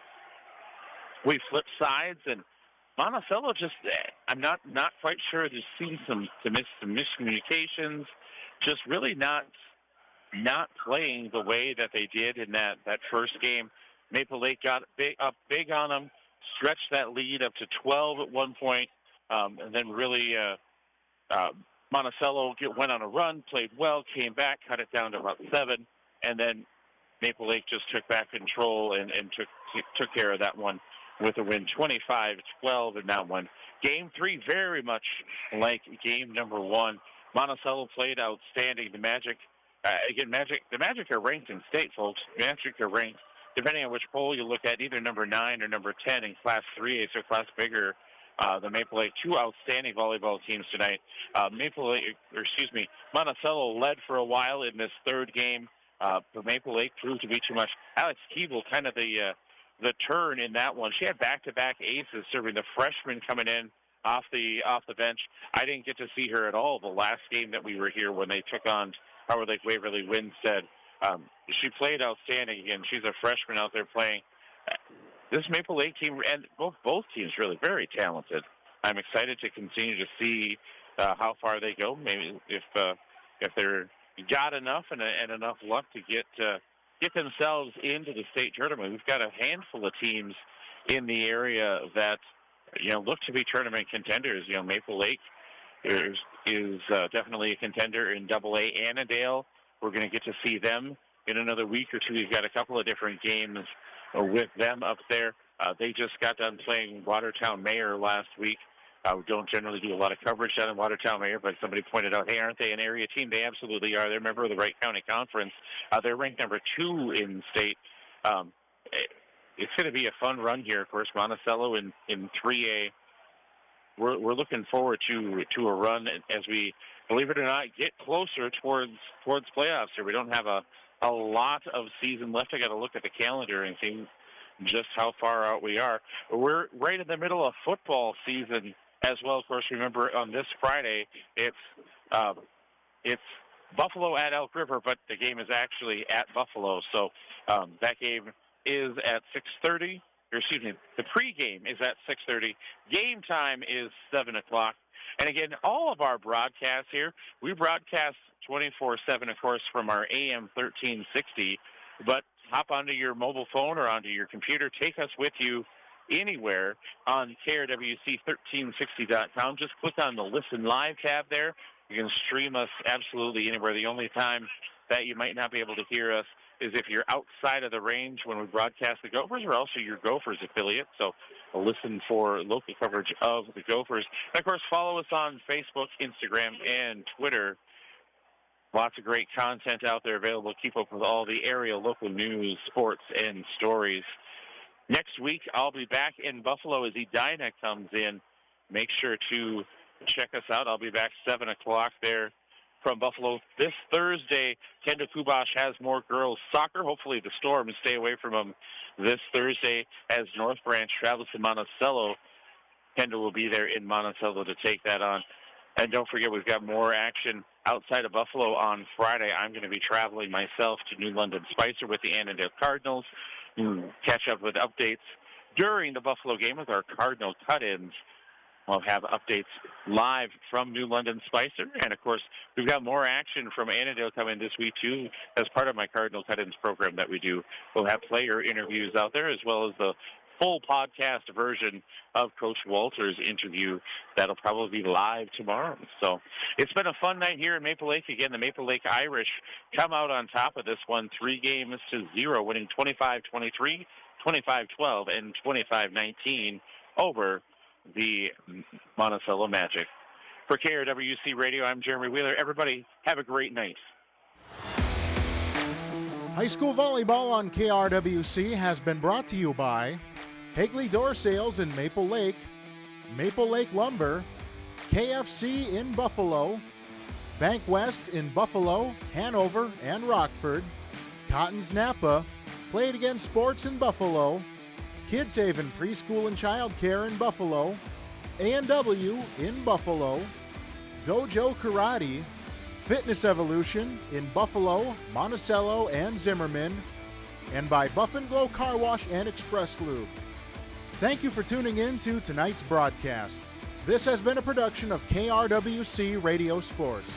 we flipped sides, and Monticello just, I'm not quite sure. There's seen some miscommunications, just really not playing the way that they did in that first game. Maple Lake got up big on them, stretched that lead up to 12 at one point, and then really Monticello went on a run, played well, came back, cut it down to about 7, and then Maple Lake just took back control and took care of that one with a win 25-12 in that one. Game 3, very much like game number 1. Monticello played outstanding. The Magic, the Magic are ranked in state, folks. Magic are ranked, depending on which poll you look at, either number 9 or number 10 in Class 3A, so class bigger. The Maple Lake, 2 outstanding volleyball teams tonight. Monticello led for a while in this third game, but Maple Lake proved to be too much. Alex Keeble, kind of the turn in that one. She had back-to-back aces serving the freshman coming in off the bench. I didn't get to see her at all the last game that we were here when they took on Howard Lake Waverly Winstead. She played outstanding again. She's a freshman out there playing. this Maple Lake team, and both teams really very talented. I'm excited to continue to see how far they go. Maybe if they're got enough and enough luck to get themselves into the state tournament. We've got a handful of teams in the area that look to be tournament contenders. Maple Lake is definitely a contender in AA Annandale. We're going to get to see them in another week or two. We've got a couple of different games with them up there. They just got done playing Watertown Mayor last week. We don't generally do a lot of coverage down in Watertown Mayor, but somebody pointed out, hey, aren't they an area team? They absolutely are. They're a member of the Wright County Conference. They're ranked number 2 in state. It's going to be a fun run here. Of course, Monticello in 3A. We're looking forward to a run as we, believe it or not, get closer towards playoffs here. We don't have a lot of season left. I got to look at the calendar and see just how far out we are. We're right in the middle of football season as well. Of course, remember on this Friday, it's Buffalo at Elk River, but the game is actually at Buffalo. So that game is at 6:30. Or excuse me, the pregame is at 6:30. Game time is 7 o'clock. And again, all of our broadcasts here, we broadcast 24/7, of course, from our AM 1360. But hop onto your mobile phone or onto your computer. Take us with you anywhere on KRWC1360.com. Just click on the Listen Live tab there. You can stream us absolutely anywhere. The only time that you might not be able to hear us is if you're outside of the range when we broadcast the Gophers, or also your Gophers affiliate. So listen for local coverage of the Gophers. And, of course, follow us on Facebook, Instagram, and Twitter. Lots of great content out there available. Keep up with all the area local news, sports, and stories. Next week, I'll be back in Buffalo as Edina comes in. Make sure to check us out. I'll be back 7 o'clock there from Buffalo. This Thursday, Kendall Kubosh has more girls soccer. Hopefully the Storm stay away from them this Thursday as North Branch travels to Monticello. Kendall will be there in Monticello to take that on. And don't forget, we've got more action outside of Buffalo on Friday. I'm going to be traveling myself to New London Spicer with the Annandale Cardinals. Catch up with updates during the Buffalo game with our Cardinal cut-ins. We'll have updates live from New London Spicer. And, of course, we've got more action from Annandale coming this week, too, as part of my Cardinal cut-ins program that we do. We'll have player interviews out there as well as the full podcast version of Coach Walter's interview that'll probably be live tomorrow. So it's been a fun night here in Maple Lake. Again, the Maple Lake Irish come out on top of this one 3-0, winning 25-23, 25-12, and 25-19 over the Monticello Magic. For KRWC Radio, I'm Jeremy Wheeler. Everybody, have a great night. High school volleyball on KRWC has been brought to you by Hagley Door Sales in Maple Lake Lumber, KFC in Buffalo, Bank West in Buffalo, Hanover, and Rockford, Cotton's Napa, Play It Again Sports in Buffalo, Kids Haven Preschool and Child Care in Buffalo, A&W in Buffalo, Dojo Karate, Fitness Evolution in Buffalo, Monticello, and Zimmerman, and by Buff and Glow Car Wash and Express Lube. Thank you for tuning in to tonight's broadcast. This has been a production of KRWC Radio Sports.